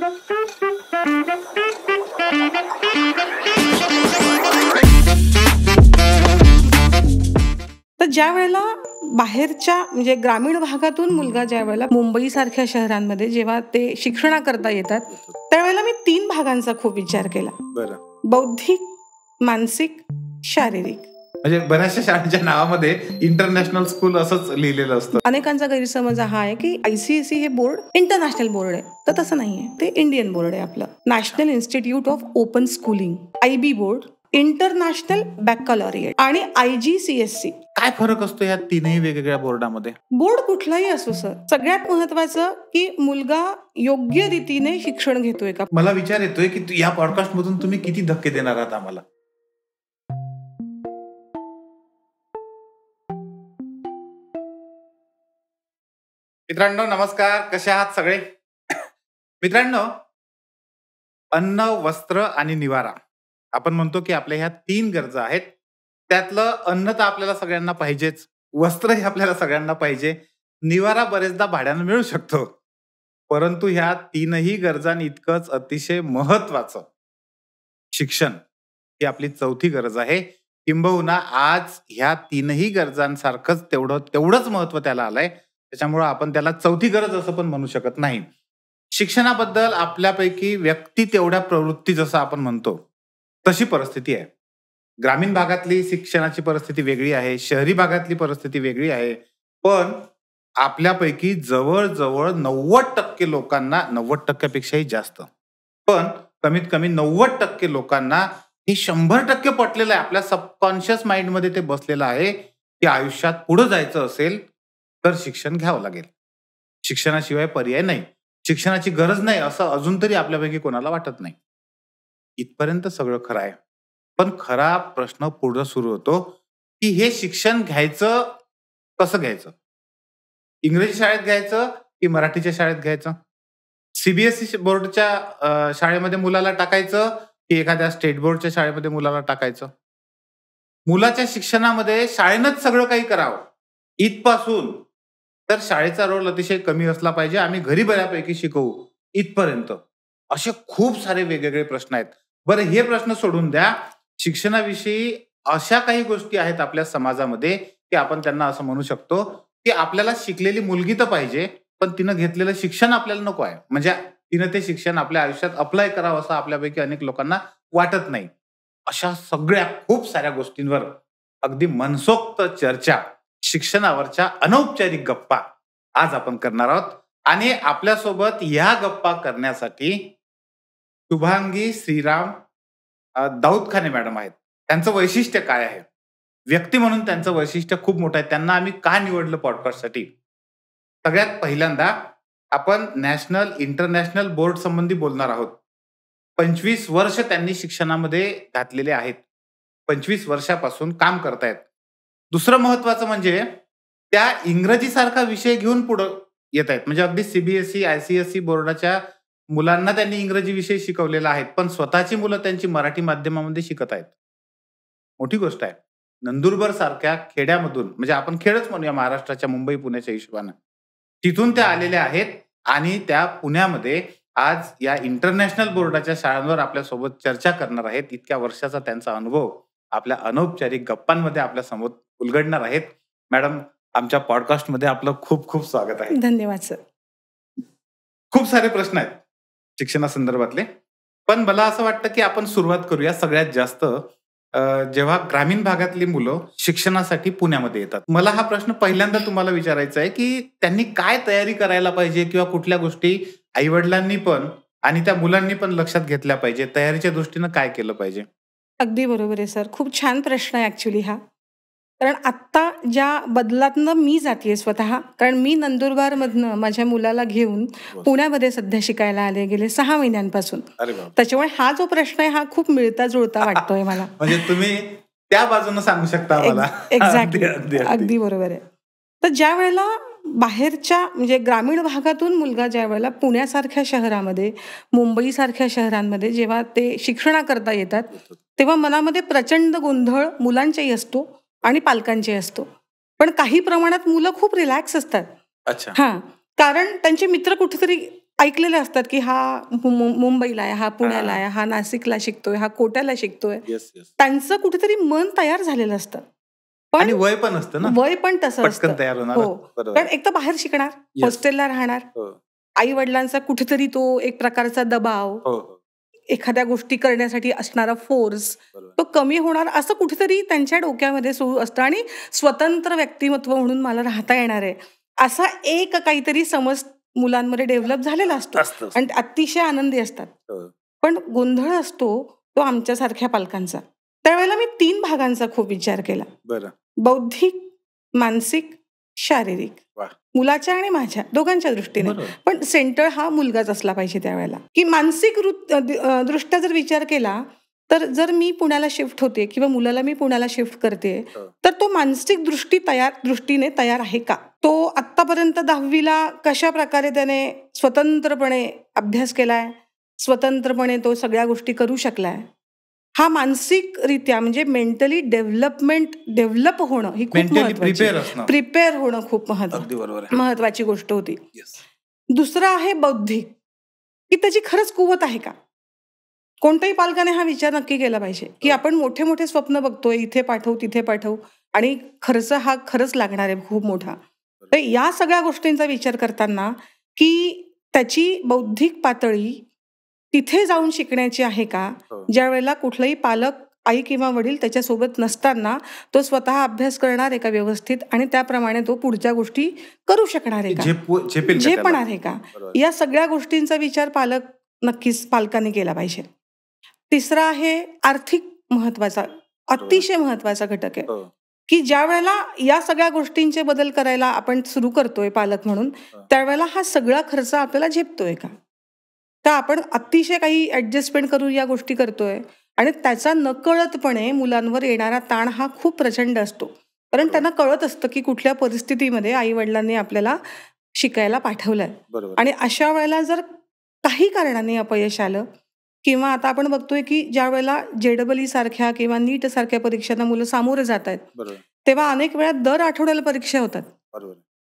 तर ज्या वेळेला बाहेरच्या म्हणजे ग्रामीण भागातून मुलगा ज्या वेळेला मुंबईसारख्या शहरांमध्ये जेव्हा ते शिक्षणाकरता येतात, त्यावेळेला मी 3 भागांचा खूप विचार केला. बरं. बौद्धिक, मानसिक, शारीरिक. म्हणजे बऱ्याचशा शाळांच्या नावामध्ये इंटरनॅशनल स्कूल असंच लिहिलेलं असतं. अनेकांचा गैरसमज हा आहे की ICSE हे बोर्ड इंटरनॅशनल बोर्ड आहे, तर तसं नाहीये. ते इंडियन बोर्ड आहे आपलं. National institute of open schooling, IB board, international baccalaureate आणि IGCSE. काय फरक असतो या तीनही वेगवेगळ्या बोर्डामध्ये? बोर्ड कुठलाही असो सर, सगळ्यात महत्वाचं की मुलगा योग्य रीतीने शिक्षण घेतोय का. मला विचार येतोय की या पॉडकास्ट मधून तुम्ही किती धक्के देणार आहात आम्हाला. मित्रांनो नमस्कार, कसे आहात सगळे? मित्रांनो, अन्न, वस्त्र आणि निवारा आपण म्हणतो की आपल्या ह्या 3 गरजा आहेत. त्यातलं अन्न तर आपल्याला सगळ्यांना पाहिजेच, वस्त्रही आपल्याला सगळ्यांना पाहिजे, निवारा बरेचदा भाड्यानं मिळू शकतो. परंतु ह्या 3ही गरजांनी इतकंच अतिशय महत्वाचं शिक्षण ही आपली 4थी गरज आहे. किंबहुना आज ह्या 3ही गरजांसारखंच तेवढंच महत्व त्याला आलंय. त्याच्यामुळं आपण त्याला 4थी गरज असं पण म्हणू शकत नाही. शिक्षणाबद्दल आपल्यापैकी व्यक्ती तेवढ्या प्रवृत्ती जसं आपण म्हणतो तशी परिस्थिती आहे. ग्रामीण भागातली शिक्षणाची परिस्थिती वेगळी आहे, शहरी भागातली परिस्थिती वेगळी आहे. पण आपल्यापैकी जवळजवळ 90% लोकांना, 90%पेक्षाही जास्त, पण कमीत कमी 90% लोकांना हे 100% पटलेलं आहे. आपल्या सबकॉन्शियस माइंडमध्ये ते बसलेलं आहे की आयुष्यात पुढे जायचं असेल तर शिक्षण घ्यावं लागेल. शिक्षणाशिवाय पर्याय नाही, शिक्षणाची गरज नाही असं अजून तरी आपल्यापैकी कोणाला वाटत नाही. इथपर्यंत सगळं खरं आहे. पण खरा प्रश्न पुढे सुरू होतो की हे शिक्षण घ्यायचं कसं घ्यायचं? इंग्रजी शाळेत घ्यायचं की मराठीच्या शाळेत घ्यायचं? CBSE बोर्डच्या शाळेमध्ये मुलाला टाकायचं की एखाद्या स्टेट बोर्डच्या शाळेमध्ये मुलाला टाकायचं? मुलाच्या शिक्षणामध्ये शाळेनंच सगळं काही करावं इथपासून तर शाळेचा रोल अतिशय कमी असला पाहिजे, आम्ही घरी बऱ्यापैकी शिकवू इथपर्यंत, असे खूप सारे वेगवेगळे प्रश्न आहेत. बरं, हे प्रश्न सोडून द्या. शिक्षणाविषयी अशा काही गोष्टी आहेत आपल्या समाजामध्ये की आपण त्यांना असं म्हणू शकतो की आपल्याला शिकलेली मुलगी तर पाहिजे, पण तिनं घेतलेलं शिक्षण आपल्याला नको आहे. म्हणजे तिनं ते शिक्षण आपल्या आयुष्यात अप्लाय करावं असं आपल्यापैकी अनेक लोकांना वाटत नाही. अशा सगळ्या खूप साऱ्या गोष्टींवर अगदी मनसोक्त चर्चा, शिक्षणावरच्या अनौपचारिक गप्पा आज आपण करणार आहोत. आणि आपल्यासोबत या गप्पा करण्यासाठी शुभांगी श्रीराम दाऊदखाने मॅडम आहेत. त्यांचं वैशिष्ट्य काय आहे? व्यक्ती म्हणून त्यांचं वैशिष्ट्य खूप मोठं आहे. त्यांना आम्ही का निवडलं पॉडकास्टसाठी? सगळ्यात पहिल्यांदा आपण नॅशनल इंटरनॅशनल बोर्ड संबंधी बोलणार आहोत. 25 वर्ष त्यांनी शिक्षणामध्ये घातलेले आहेत, 25 वर्षापासून काम करतायत. दुसरं महत्वाचं म्हणजे त्या इंग्रजीसारखा विषय घेऊन पुढं येत आहेत. म्हणजे अगदी CBSE ICSE बोर्डाच्या मुलांना त्यांनी इंग्रजी विषय शिकवलेला आहे, पण स्वतःची मुलं त्यांची मराठी माध्यमामध्ये शिकत आहेत. मोठी गोष्ट आहे. नंदुरबार सारख्या खेड्यामधून, म्हणजे आपण खेडच म्हणूया महाराष्ट्राच्या मुंबई पुण्याच्या हिशोबानं, तिथून त्या आलेल्या आहेत आणि त्या पुण्यामध्ये आज या इंटरनॅशनल बोर्डाच्या शाळांवर आपल्यासोबत चर्चा करणार आहेत. इतक्या वर्षाचा त्यांचा अनुभव आपल्या अनौपचारिक गप्पांमध्ये आपल्या समोर उलगडणार आहेत. मॅडम, आमच्या पॉडकास्टमध्ये आपलं खूप खूप स्वागत आहे. धन्यवाद सर. खूप सारे प्रश्न आहेत शिक्षणासंदर्भातले, पण मला असं वाटतं की आपण सुरुवात करूया. सगळ्यात जास्त जेव्हा ग्रामीण भागातली मुलं शिक्षणासाठी पुण्यामध्ये येतात, मला हा प्रश्न पहिल्यांदा तुम्हाला विचारायचा आहे की त्यांनी काय तयारी करायला पाहिजे किंवा कुठल्या गोष्टी आईवडिलांनी पण आणि त्या मुलांनी पण लक्षात घेतल्या पाहिजे, तयारीच्या दृष्टीनं काय केलं पाहिजे? अगदी बरोबर आहे सर. खूप छान प्रश्न आहे ऍक्च्युली हा. कारण आत्ता ज्या बदलातनं मी जाते स्वतः, कारण मी नंदुरबारमधनं माझ्या मुलाला घेऊन पुण्यामध्ये सध्या शिकायला आले गेले 6 महिन्यांपासून. त्याच्यामुळे हा जो प्रश्न आहे हा खूप मिळता जुळता वाटतोय मला. म्हणजे तुम्ही त्या बाजूने सांगू शकता आम्हाला. एक्झॅक्टली, अगदी बरोबर आहे. तर ज्या वेळेला बाहेरच्या म्हणजे ग्रामीण भागातून मुलगा ज्या वेळेला पुण्यासारख्या शहरामध्ये, मुंबईसारख्या शहरांमध्ये जेव्हा ते शिक्षणाकरता येतात, तेव्हा मनामध्ये प्रचंड गोंधळ मुलांचाही असतो आणि पालकांचे असतो. पण काही प्रमाणात मुलं खूप रिलॅक्स असतात. अच्छा. कारण त्यांचे मित्र कुठेतरी ऐकलेले असतात की हा मुंबईला आहे, हा पुण्याला आहे, हा नाशिकला शिकतोय, हा कोट्याला शिकतोय. त्यांचं कुठेतरी मन तयार झालेलं असतं, पण वय पण असतं ना, वय पण तसं असतं. तयार होणार. हो, कारण एक तर बाहेर शिकणार, हॉस्टेलला राहणार, आई वडिलांचा कुठेतरी तो एक प्रकारचा दबाव, एखाद्या गोष्टी करण्यासाठी असणारा फोर्स तो कमी होणार असं कुठेतरी त्यांच्या डोक्यामध्ये सुरू असतं. आणि स्वतंत्र व्यक्तिमत्व म्हणून मला राहता येणार आहे असा एक काहीतरी समज मुलांमध्ये डेव्हलप झालेला असतो आणि अतिशय आनंदी असतात. पण गोंधळ असतो तो आमच्यासारख्या पालकांचा. त्यावेळेला मी 3 भागांचा खूप विचार केला. बौद्धिक, मानसिक, शारीरिक, मुलाच्या आणि माझ्या दोघांच्या दृष्टीने. पण सेंटर हा मुलगाच असला पाहिजे त्यावेळेला. की मानसिक दृष्ट्या जर विचार केला तर जर मी पुण्याला शिफ्ट होते किंवा मुलाला मी पुण्याला शिफ्ट करते तर तो मानसिक दृष्टीने तयार आहे का? तो आतापर्यंत 10वीला कशा प्रकारे त्याने स्वतंत्रपणे अभ्यास केलाय, स्वतंत्रपणे तो सगळ्या गोष्टी करू शकलाय, हा मानसिकरित्या म्हणजे मेंटली डेव्हलप होणं ही खूप महत्वाची, प्रिपेअर होणं खूप महत्वाची गोष्ट होती. दुसरं आहे बौद्धिक, की त्याची खरंच कुवत आहे का? कोणत्याही पालकाने हा विचार नक्की केला पाहिजे की आपण मोठे मोठे स्वप्न बघतोय, इथे पाठवू तिथे पाठवू, आणि खर्च हा खरंच लागणार आहे खूप मोठा. तर या सगळ्या गोष्टींचा विचार करताना की त्याची बौद्धिक पातळी तिथे जाऊन शिकण्याची आहे का, ज्या वेळेला कुठलाही पालक, आई किंवा वडील त्याच्यासोबत नसताना तो स्वतः अभ्यास करणार आहे का व्यवस्थित, आणि त्याप्रमाणे तो पुढच्या गोष्टी करू शकणार आहे का, झेपणार आहे का, या सगळ्या गोष्टींचा विचार नक्कीच पालकांनी केला पाहिजे. तिसरा आहे आर्थिक महत्वाचा, अतिशय महत्वाचा घटक आहे की ज्या वेळेला या सगळ्या गोष्टींचे बदल करायला आपण सुरू करतोय पालक म्हणून, त्यावेळेला हा सगळा खर्च आपल्याला झेपतोय का आपण अतिशय काही ऍडजस्टमेंट करून या गोष्टी करतोय, आणि त्याचा नकळतपणे मुलांवर येणारा ताण हा खूप प्रचंड असतो. कारण त्यांना कळत असतं की कुठल्या परिस्थितीमध्ये आई वडिलांनी आपल्याला शिकायला पाठवलंय, आणि अशा वेळेला जर काही कारणाने अपयश आलं, किंवा आता आपण बघतोय की ज्या वेळेला JEE सारख्या किंवा नीट सारख्या परीक्षांना मुलं सामोरे जात आहेत, तेव्हा अनेक वेळा दर आठवड्याला परीक्षा होतात,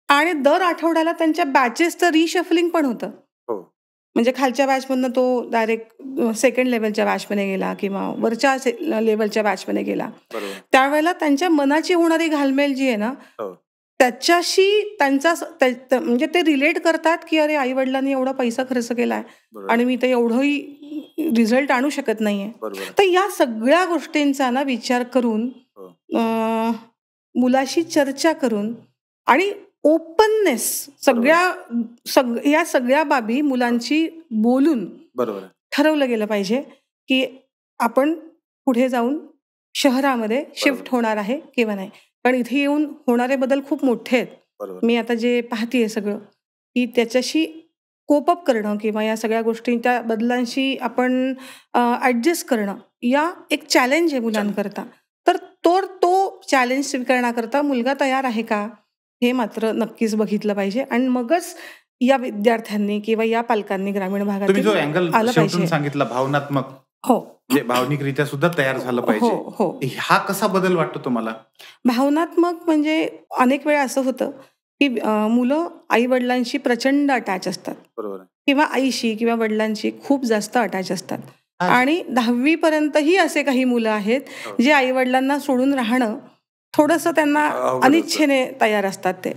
आणि दर आठवड्याला त्यांच्या बॅचेसचं रिशफलिंग पण होतं. म्हणजे खालच्या बॅचमधनं तो डायरेक्ट सेकंड लेवलच्या बॅचमध्ये गेला किंवा वरच्या लेवलच्या बॅचमध्ये गेला. त्यावेळेला त्यांच्या मनाची होणारी घालमेल जी आहे ना, त्याच्याशी त्यांचा म्हणजे ते रिलेट करतात की अरे आई वडिलांनी एवढा पैसा खर्च केलाय आणि मी तर एवढंही रिझल्ट आणू शकत नाहीये. तर या सगळ्या गोष्टींचा ना विचार करून, मुलाशी चर्चा करून आणि ओपननेस, या सगळ्या बाबी मुलांची बोलून ठरवलं गेलं पाहिजे की आपण पुढे जाऊन शहरामध्ये शिफ्ट होणार आहे किंवा नाही. कारण इथे येऊन होणारे बदल खूप मोठे आहेत. मी आता जे पाहतीये सगळं, की त्याच्याशी कोपअप करणं किंवा या सगळ्या गोष्टी, त्या बदलांशी आपण ऍडजस्ट करणं, या एक चॅलेंज आहे मुलांकरता. तर तो चॅलेंज स्वीकारण्याकरता मुलगा तयार आहे का, हे मात्र नक्कीच बघितलं पाहिजे. आणि मगच या विद्यार्थ्यांनी किंवा या पालकांनी ग्रामीण भागात जो अँगल सांगितला भावनात्मक, भावनिकरित्या सुद्धा तयार झालं पाहिजे, हा कसा बदल वाटतो तुम्हाला? भावनात्मक म्हणजे अनेक वेळा असं होतं की मुलं आई वडिलांशी प्रचंड अटॅच असतात, किंवा आईशी किंवा वडिलांशी खूप जास्त अटॅच असतात, आणि 10वी पर्यंतही असे काही मुलं आहेत जे आई वडिलांना सोडून राहणं थोडंसं त्यांना अनिच्छेने तयार असतात ते.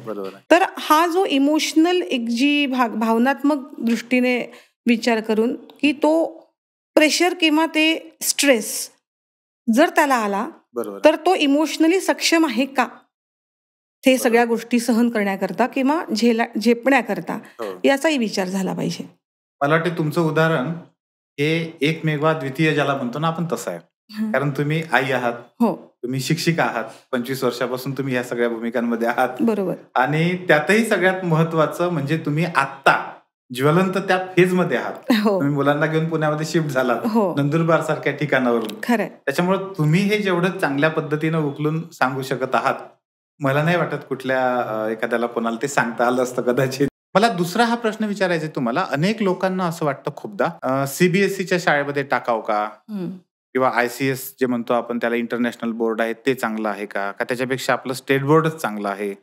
तर हा जो इमोशनल एक जी भावनात्मक दृष्टीने विचार करून की तो प्रेशर किंवा ते स्ट्रेस जर त्याला आला तर तो इमोशनली सक्षम आहे का, ते सगळ्या गोष्टी सहन करण्याकरता किंवा झेपण्याकरता, याचाही विचार झाला पाहिजे. मला वाटतं तुमचं उदाहरण हे एकमेवा द्वितीय ज्याला म्हणतो ना आपण तसं आहे. कारण तुम्ही आई आहात, तुम्ही शिक्षिका आहात, 25 वर्षापासून तुम्ही या सगळ्या भूमिकांमध्ये आहात. बरोबर. आणि त्यातही सगळ्यात महत्वाचं म्हणजे तुम्ही आत्ता ज्वलंत त्या फेज मध्ये आहात. तुम्ही मुलांना घेऊन पुण्यामध्ये शिफ्ट झालात, नंदुरबार सारख्या ठिकाणावरून. त्याच्यामुळे तुम्ही हे जेवढं चांगल्या पद्धतीनं उकलून सांगू शकत आहात, मला नाही वाटत कुठल्या एखाद्याला कोणाला ते सांगता आलं असतं कदाचित. मला दुसरा हा प्रश्न विचारायचा आहे तुम्हाला. अनेक लोकांना असं वाटतं खूपदा CBSEच्या शाळेमध्ये टाकाव का, किंवा ICS जे म्हणतो आपण त्याला, इंटरनॅशनल बोर्ड आहे, ते चांगलं आहे का, त्याच्यापेक्षा आपलं स्टेट बोर्डच चांगलं आहे.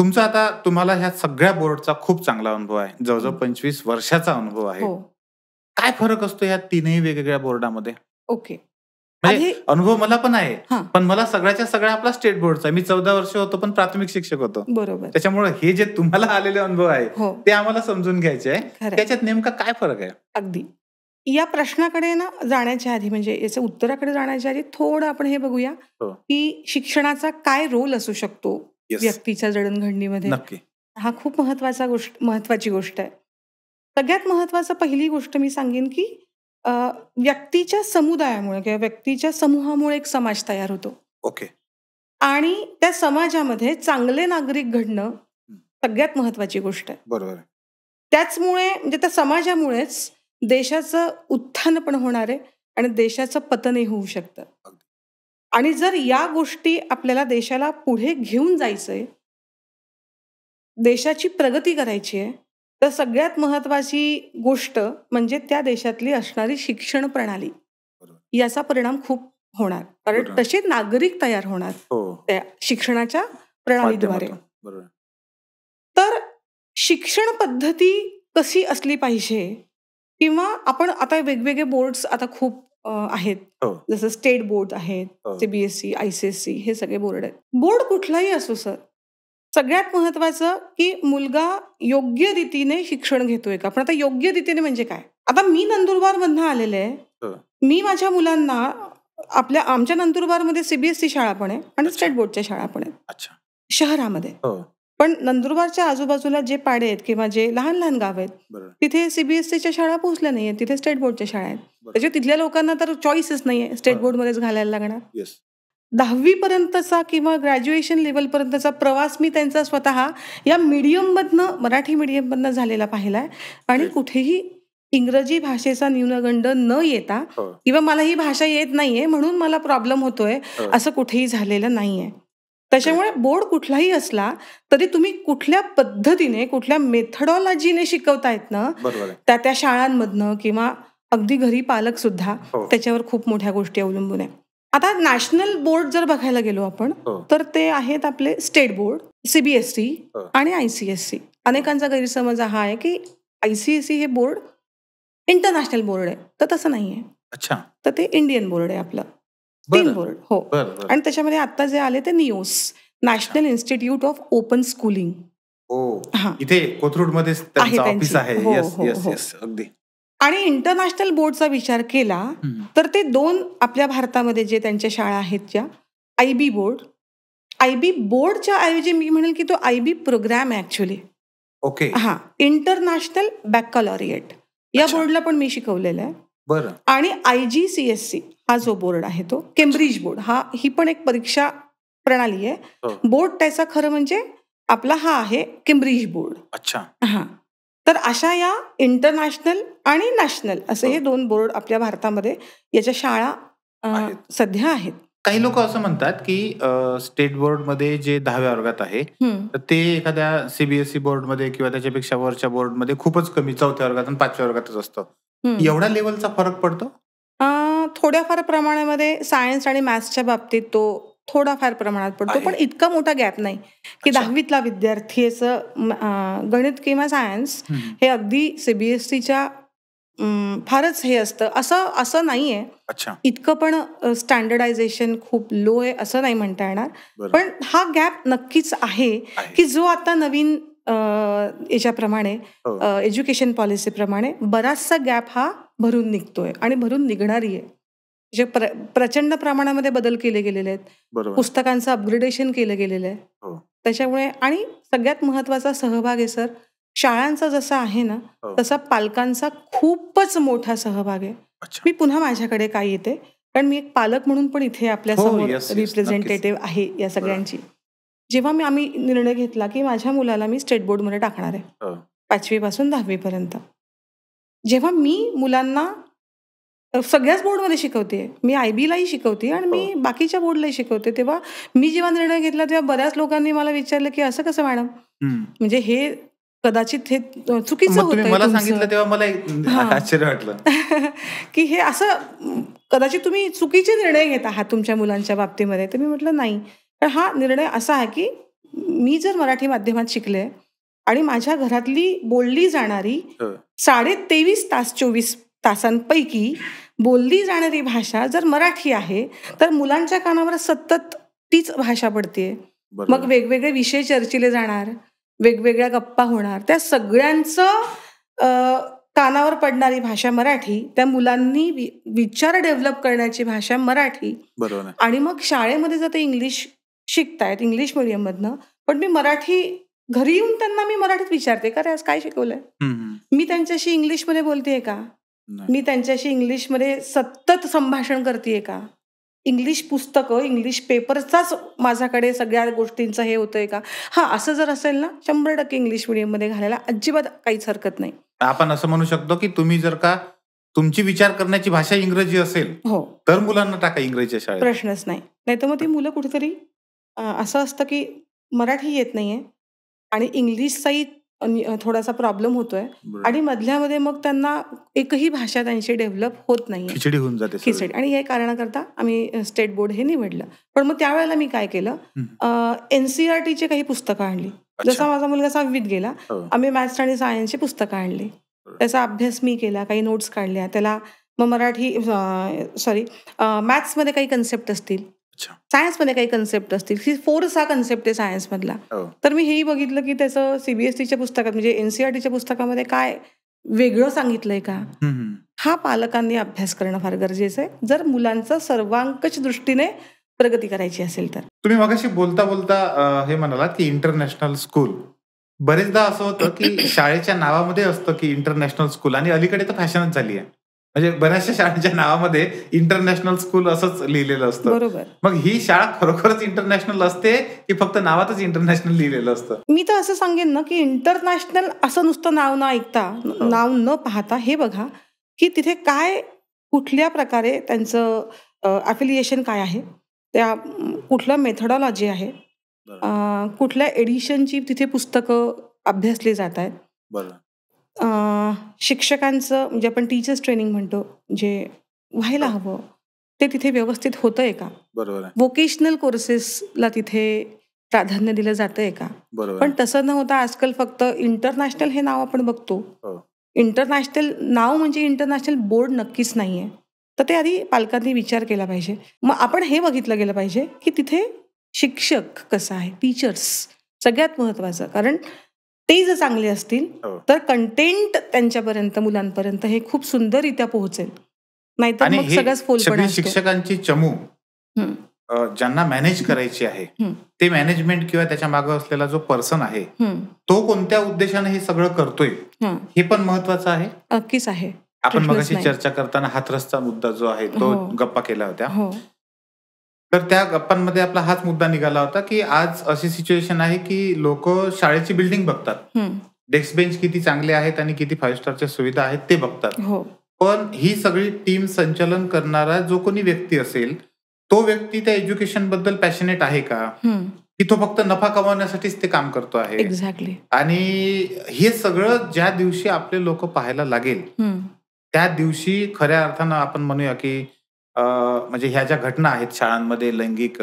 तुमचा आता तुम्हाला ह्या सगळ्या बोर्डचा खूप चांगला अनुभव आहे, जवळजवळ 25 वर्षाचा अनुभव आहे. हो. काय फरक असतो या तीनही वेगवेगळ्या बोर्डामध्ये? ओके. म्हणजे अनुभव मला पण आहे, हां. पण मला सगळ्याच्या सगळा आपला स्टेट बोर्डचा आहे. मी 14 वर्ष होतो, पण प्राथमिक शिक्षक होतो. बरोबर. त्याच्यामुळे हे जे तुम्हाला आलेले अनुभव आहे हो. ते आम्हाला समजून घ्यायचे आहे. खरंय. त्याच्यात नेमका काय फरक आहे? अगदी. या प्रश्नाकडे ना जाण्याच्या आधी, म्हणजे याच्या उत्तराकडे जाण्याच्या आधी थोडं आपण हे बघूया हो. की शिक्षणाचा काय रोल असू शकतो Yes. व्यक्तीच्या जडणघडणीमध्ये. नक्की. हा खूप महत्वाची गोष्ट आहे. सगळ्यात महत्वाचं पहिली गोष्ट मी सांगेन की व्यक्तीच्या समुदायामुळे किंवा व्यक्तीच्या समूहामुळे एक समाज तयार होतो ओके. आणि त्या समाजामध्ये चांगले नागरिक घडणं सगळ्यात महत्वाची गोष्ट आहे. बरोबर. त्याचमुळे म्हणजे त्या समाजामुळेच देशाचं उत्थान पण होणार आहे आणि देशाचं पतनही होऊ शकतं. आणि जर या गोष्टी आपल्याला देशाला पुढे घेऊन जायचंय, देशाची प्रगती करायची आहे, तर सगळ्यात महत्वाची गोष्ट म्हणजे त्या देशातली असणारी शिक्षण प्रणाली. याचा परिणाम खूप होणार, कारण तसे नागरिक तयार होणार त्या शिक्षणाच्या प्रणालीद्वारे. तर शिक्षण पद्धती कशी असली पाहिजे, किंवा आपण आता वेगवेगळे बोर्ड्स आता खूप आहेत, जसं स्टेट बोर्ड आहेत, सीबीएसई, आयसीएसई, हे सगळे बोर्ड आहेत. बोर्ड कुठलाही असो सर, सगळ्यात महत्वाचं की मुलगा योग्य रीतीने शिक्षण घेतोय का. पण आता योग्य रीतीने म्हणजे काय? आता मी नंदुरबार मधनं आलेले आहे, मी माझ्या मुलांना आमच्या नंदुरबारमध्ये सीबीएसई शाळा पण आहे आणि स्टेट बोर्डच्या शाळा पण आहेत शहरामध्ये. पण नंदुरबारच्या आजूबाजूला जे पाडे आहेत किंवा जे लहान लहान गाव आहेत, तिथे सीबीएसईच्या शाळा पोहोचल्या नाहीये, तिथे स्टेट बोर्डच्या शाळा आहेत. त्याच्या तिथल्या लोकांना तर चॉईसच नाहीये, स्टेट बोर्डमध्येच घालायला लागणार. 10वी पर्यंतचा किंवा ग्रॅज्युएशन लेवल पर्यंतचा प्रवास मी त्यांचा स्वतः या मीडियम मधनं, मराठी मीडियम मधनं झालेला पाहिलाय. आणि कुठेही इंग्रजी भाषेचा न्यूनगंड न येता किंवा मला ही भाषा येत नाहीये म्हणून मला प्रॉब्लेम होतोय असं कुठेही झालेलं नाहीये. त्याच्यामुळे बोर्ड कुठलाही असला तरी तुम्ही कुठल्या पद्धतीने, कुठल्या मेथडॉलॉजीने शिकवतायत ना, त्या शाळांमधनं किंवा अगदी घरी पालक सुद्धा त्याच्यावर खूप मोठ्या गोष्टी अवलंबून आहे. आता नॅशनल बोर्ड जर बघायला गेलो आपण, तर ते आहेत आपले स्टेट बोर्ड, सीबीएसई आणि आयसीएसई. अनेकांचा गैरसमज हा आहे की आयसीएसई हे बोर्ड इंटरनॅशनल बोर्ड आहे, तर तसं नाहीये. अच्छा. तर ते इंडियन बोर्ड आहे आपलं. 3 बोर्ड. हो. आणि त्याच्यामध्ये आता जे आले ते NIOS, national institute of open schooling. इथे कोथरूडमध्ये ऑफिस आहे. अगदी. आणि इंटरनॅशनल बोर्डचा विचार केला तर ते 2 आपल्या भारतामध्ये जे त्यांच्या शाळा आहेत, ज्या आयबी बोर्ड, आयबी बोर्डच्या ऐवजी मी म्हणेल की तो आयबी प्रोग्राम आहे ऍक्च्युअली. ओके. इंटरनॅशनल बॅकलॉरिएट या बोर्डला पण मी शिकवलेलं आहे. आणि IGCSE हा जो बोर्ड आहे तो केम्ब्रिज बोर्ड, ही पण एक परीक्षा प्रणाली आहे. बोर्ड त्याचा खरं म्हणजे आपला हा आहे केम्ब्रिज बोर्ड. अच्छा. तर अशा या इंटरनॅशनल आणि नॅशनल असे हे 2 बोर्ड आपल्या भारतामध्ये याच्या शाळा सध्या आहेत. काही लोक असं म्हणतात की स्टेट बोर्डमध्ये जे 10व्या वर्गात आहे तर ते एखाद्या सीबीएसई बोर्डमध्ये किंवा त्याच्यापेक्षा वरच्या बोर्डमध्ये खूपच कमी 4थ्या वर्गात आणि 5व्या वर्गातच असतं. एवढा लेवलचा फरक पडतो? थोड्याफार प्रमाणामध्ये सायन्स आणि मॅथ्सच्या बाबतीत तो थोडाफार प्रमाणात पडतो, पण इतका मोठा गॅप नाही की 10वीतला विद्यार्थीचं गणित किंवा सायन्स हे अगदी सीबीएसईच्या फारच हे असतं असं नाहीये. इतकं पण स्टँडर्डायझेशन खूप लो आहे असं नाही म्हणता येणार. पण हा गॅप नक्कीच आहे की जो आता नवीन याच्याप्रमाणे एज्युकेशन पॉलिसीप्रमाणे बराचसा गॅप हा भरून निघतोय आणि भरून निघणारी आहे. जे प्रचंड प्रमाणामध्ये बदल केले गेलेले आहेत, पुस्तकांचं अपग्रेडेशन केलं गेलेलं आहे. त्याच्यामुळे आणि सगळ्यात महत्वाचा सहभाग आहे सर, शाळांचा जसा आहे ना तसा पालकांचा खूपच मोठा सहभाग आहे. मी पुन्हा माझ्याकडे काय येते, कारण मी एक पालक म्हणून पण इथे आपल्या समोर रिप्रेझेंटेटिव्ह आहे या सगळ्यांची. जेव्हा आम्ही निर्णय घेतला की माझ्या मुलाला मी स्टेट बोर्डमध्ये टाकणार आहे 5वी पासून 10वी पर्यंत, जेव्हा मी मुलांना सगळ्याच बोर्डमध्ये शिकवते, मी आयबीलाही शिकवते आणि मी बाकीच्या बोर्डलाही शिकवते, तेव्हा मी जेव्हा निर्णय घेतला तेव्हा बऱ्याच लोकांनी मला विचारलं की असं कसं मॅडम, म्हणजे हे कदाचित हे चुकीचं होतं. मला सांगितलं तेव्हा मला आश्चर्य वाटलं की हे असं कदाचित तुम्ही चुकीचे निर्णय घेत आहात तुमच्या मुलांच्या बाबतीमध्ये. तर मी म्हटलं नाही, पण हा निर्णय असा आहे की मी जर मराठी माध्यमात शिकले आणि माझ्या घरातली बोलली जाणारी 23.5 तास 24 तासांपैकी बोलली जाणारी भाषा जर मराठी आहे, तर मुलांच्या कानावर सतत तीच भाषा पडते. मग वेगवेगळे विषय चर्चिले जाणार, वेगवेगळ्या गप्पा होणार, त्या सगळ्यांचं कानावर पडणारी भाषा मराठी, त्या मुलांनी विचार डेव्हलप करण्याची भाषा मराठी. बरोबर. आणि मग शाळेमध्ये जर ते इंग्लिश शिकतायत इंग्लिश मीडियम मधनं, पण मी मराठी घरी येऊन त्यांना मी मराठीत विचारते का रे आज काय शिकवलंय. मी त्यांच्याशी इंग्लिशमध्ये बोलतेय का, मी त्यांच्याशी इंग्लिशमध्ये सतत संभाषण करतेय का, इंग्लिश पुस्तकं इंग्लिश पेपरचाच माझ्याकडे सगळ्या गोष्टींचं हे होतंय का. हा, असं जर असेल ना 100% इंग्लिश मीडियम मध्ये घालायला अजिबात काहीच हरकत नाही. आपण असं म्हणू शकतो की तुम्ही जर का तुमची विचार करण्याची भाषा इंग्रजी असेल, हो, तर मुलांना टाका इंग्रजीच्या शाळेत, प्रश्नच नाही. नाहीतर मग ती मुलं कुठेतरी असं असतं की मराठी येत नाहीये आणि इंग्लिशचाही थोडासा प्रॉब्लेम होतोय आणि मधल्यामध्ये मग त्यांना एकही भाषा त्यांची डेव्हलप होत नाही, खिचडी होऊन जाते खिचडी. आणि हे कारणाकरता आम्ही स्टेट बोर्ड हे निवडलं. पण मग त्यावेळेला मी काय केलं, NCERTची काही पुस्तकं आणली. जसा माझा मुलगा 6वीत गेला, आम्ही मॅथ्स आणि सायन्सची पुस्तकं आणली, त्याचा अभ्यास मी केला, काही नोट्स काढल्या त्याला. मग मॅथ्समध्ये काही कन्सेप्ट असतील, सायन्समध्ये काही कन्सेप्ट असतील, 4 हा कन्सेप्ट आहे सायन्स मधला, तर मी हेही बघितलं की त्याचं CBSEच्या पुस्तकात म्हणजे NCERTच्या पुस्तकामध्ये काय वेगळं सांगितलंय का. हा पालकांनी अभ्यास करणं फार गरजेचं आहे जर मुलांचं सर्वांकष दृष्टीने प्रगती करायची असेल तर. तुम्ही मगाशी बोलता बोलता हे म्हणालात की इंटरनॅशनल स्कूल. बरेचदा असं होतं की शाळेच्या नावामध्ये असतं की इंटरनॅशनल स्कूल, आणि अलीकडे तर फॅशनच झाली आहे. म्हणजे बऱ्याचशा शाळांच्या नावामध्ये इंटरनॅशनल स्कूल असंच लिहिलेलं असतं. बरोबर. मग ही शाळा खरोखरच इंटरनॅशनल असते की फक्त नावातच इंटरनॅशनल लिहिलेलं असतं? मी तर असं सांगेन ना की इंटरनॅशनल असं नुसतं नाव न ऐकता, नाव न पाहता हे बघा की तिथे काय कुठल्या प्रकारे त्यांचं अफिलिएशन काय आहे, त्या कुठलं मेथडॉलॉजी आहे, कुठल्या एडिशनची तिथे पुस्तकं अभ्यासली जात आहेत, शिक्षकांचं म्हणजे आपण टीचर्स ट्रेनिंग म्हणतो जे व्हायला हवं ते तिथे व्यवस्थित होतंय का, व्होकेशनल कोर्सेसला तिथे प्राधान्य दिलं जातंय का. पण तसं न होता आजकाल फक्त इंटरनॅशनल हे नाव आपण बघतो. इंटरनॅशनल नाव म्हणजे इंटरनॅशनल बोर्ड नक्कीच नाहीये. तर ते आधी पालकांनी विचार केला पाहिजे. मग आपण हे बघितलं गेलं पाहिजे की तिथे शिक्षक कसं आहे, टीचर्स सगळ्यात महत्वाचं. कारण ते जर चांगले असतील तर कंटेंट त्यांच्यापर्यंत मुलांपर्यंत हे खूप सुंदररित्या पोहोचेल. नाहीतर मग सगळंच फोलपणा असतो. शिक्षकांची चमू ज्यांना मॅनेज करायची आहे ते मॅनेजमेंट किंवा त्याच्या मागे असलेला जो पर्सन आहे तो कोणत्या उद्देशाने हे सगळं करतोय हे पण महत्वाचं आहे. नक्कीच आहे. आपण मगाशी चर्चा करताना हाथरसचा मुद्दा जो आहे तो गप्पा केला होत्या, तर त्या गप्पांमध्ये आपला हाच मुद्दा निघाला होता की आज अशी सिच्युएशन आहे की लोक शाळेची बिल्डिंग बघतात, डेस्क बेंच किती चांगले आहेत आणि किती 5 स्टारच्या सुविधा आहेत ते बघतात, पण ही सगळी टीम संचालन करणारा जो कोणी व्यक्ती असेल तो व्यक्ती त्या एज्युकेशन बद्दल पॅशनेट आहे का, की तो फक्त नफा कमावण्यासाठीच ते काम करतो आहे. एक्झॅक्टली. आणि हे सगळं ज्या दिवशी आपले लोक पाहायला लागेल त्या दिवशी खऱ्या अर्थानं आपण म्हणूया की म्हणजे ह्या ज्या घटना आहेत शाळांमध्ये लैंगिक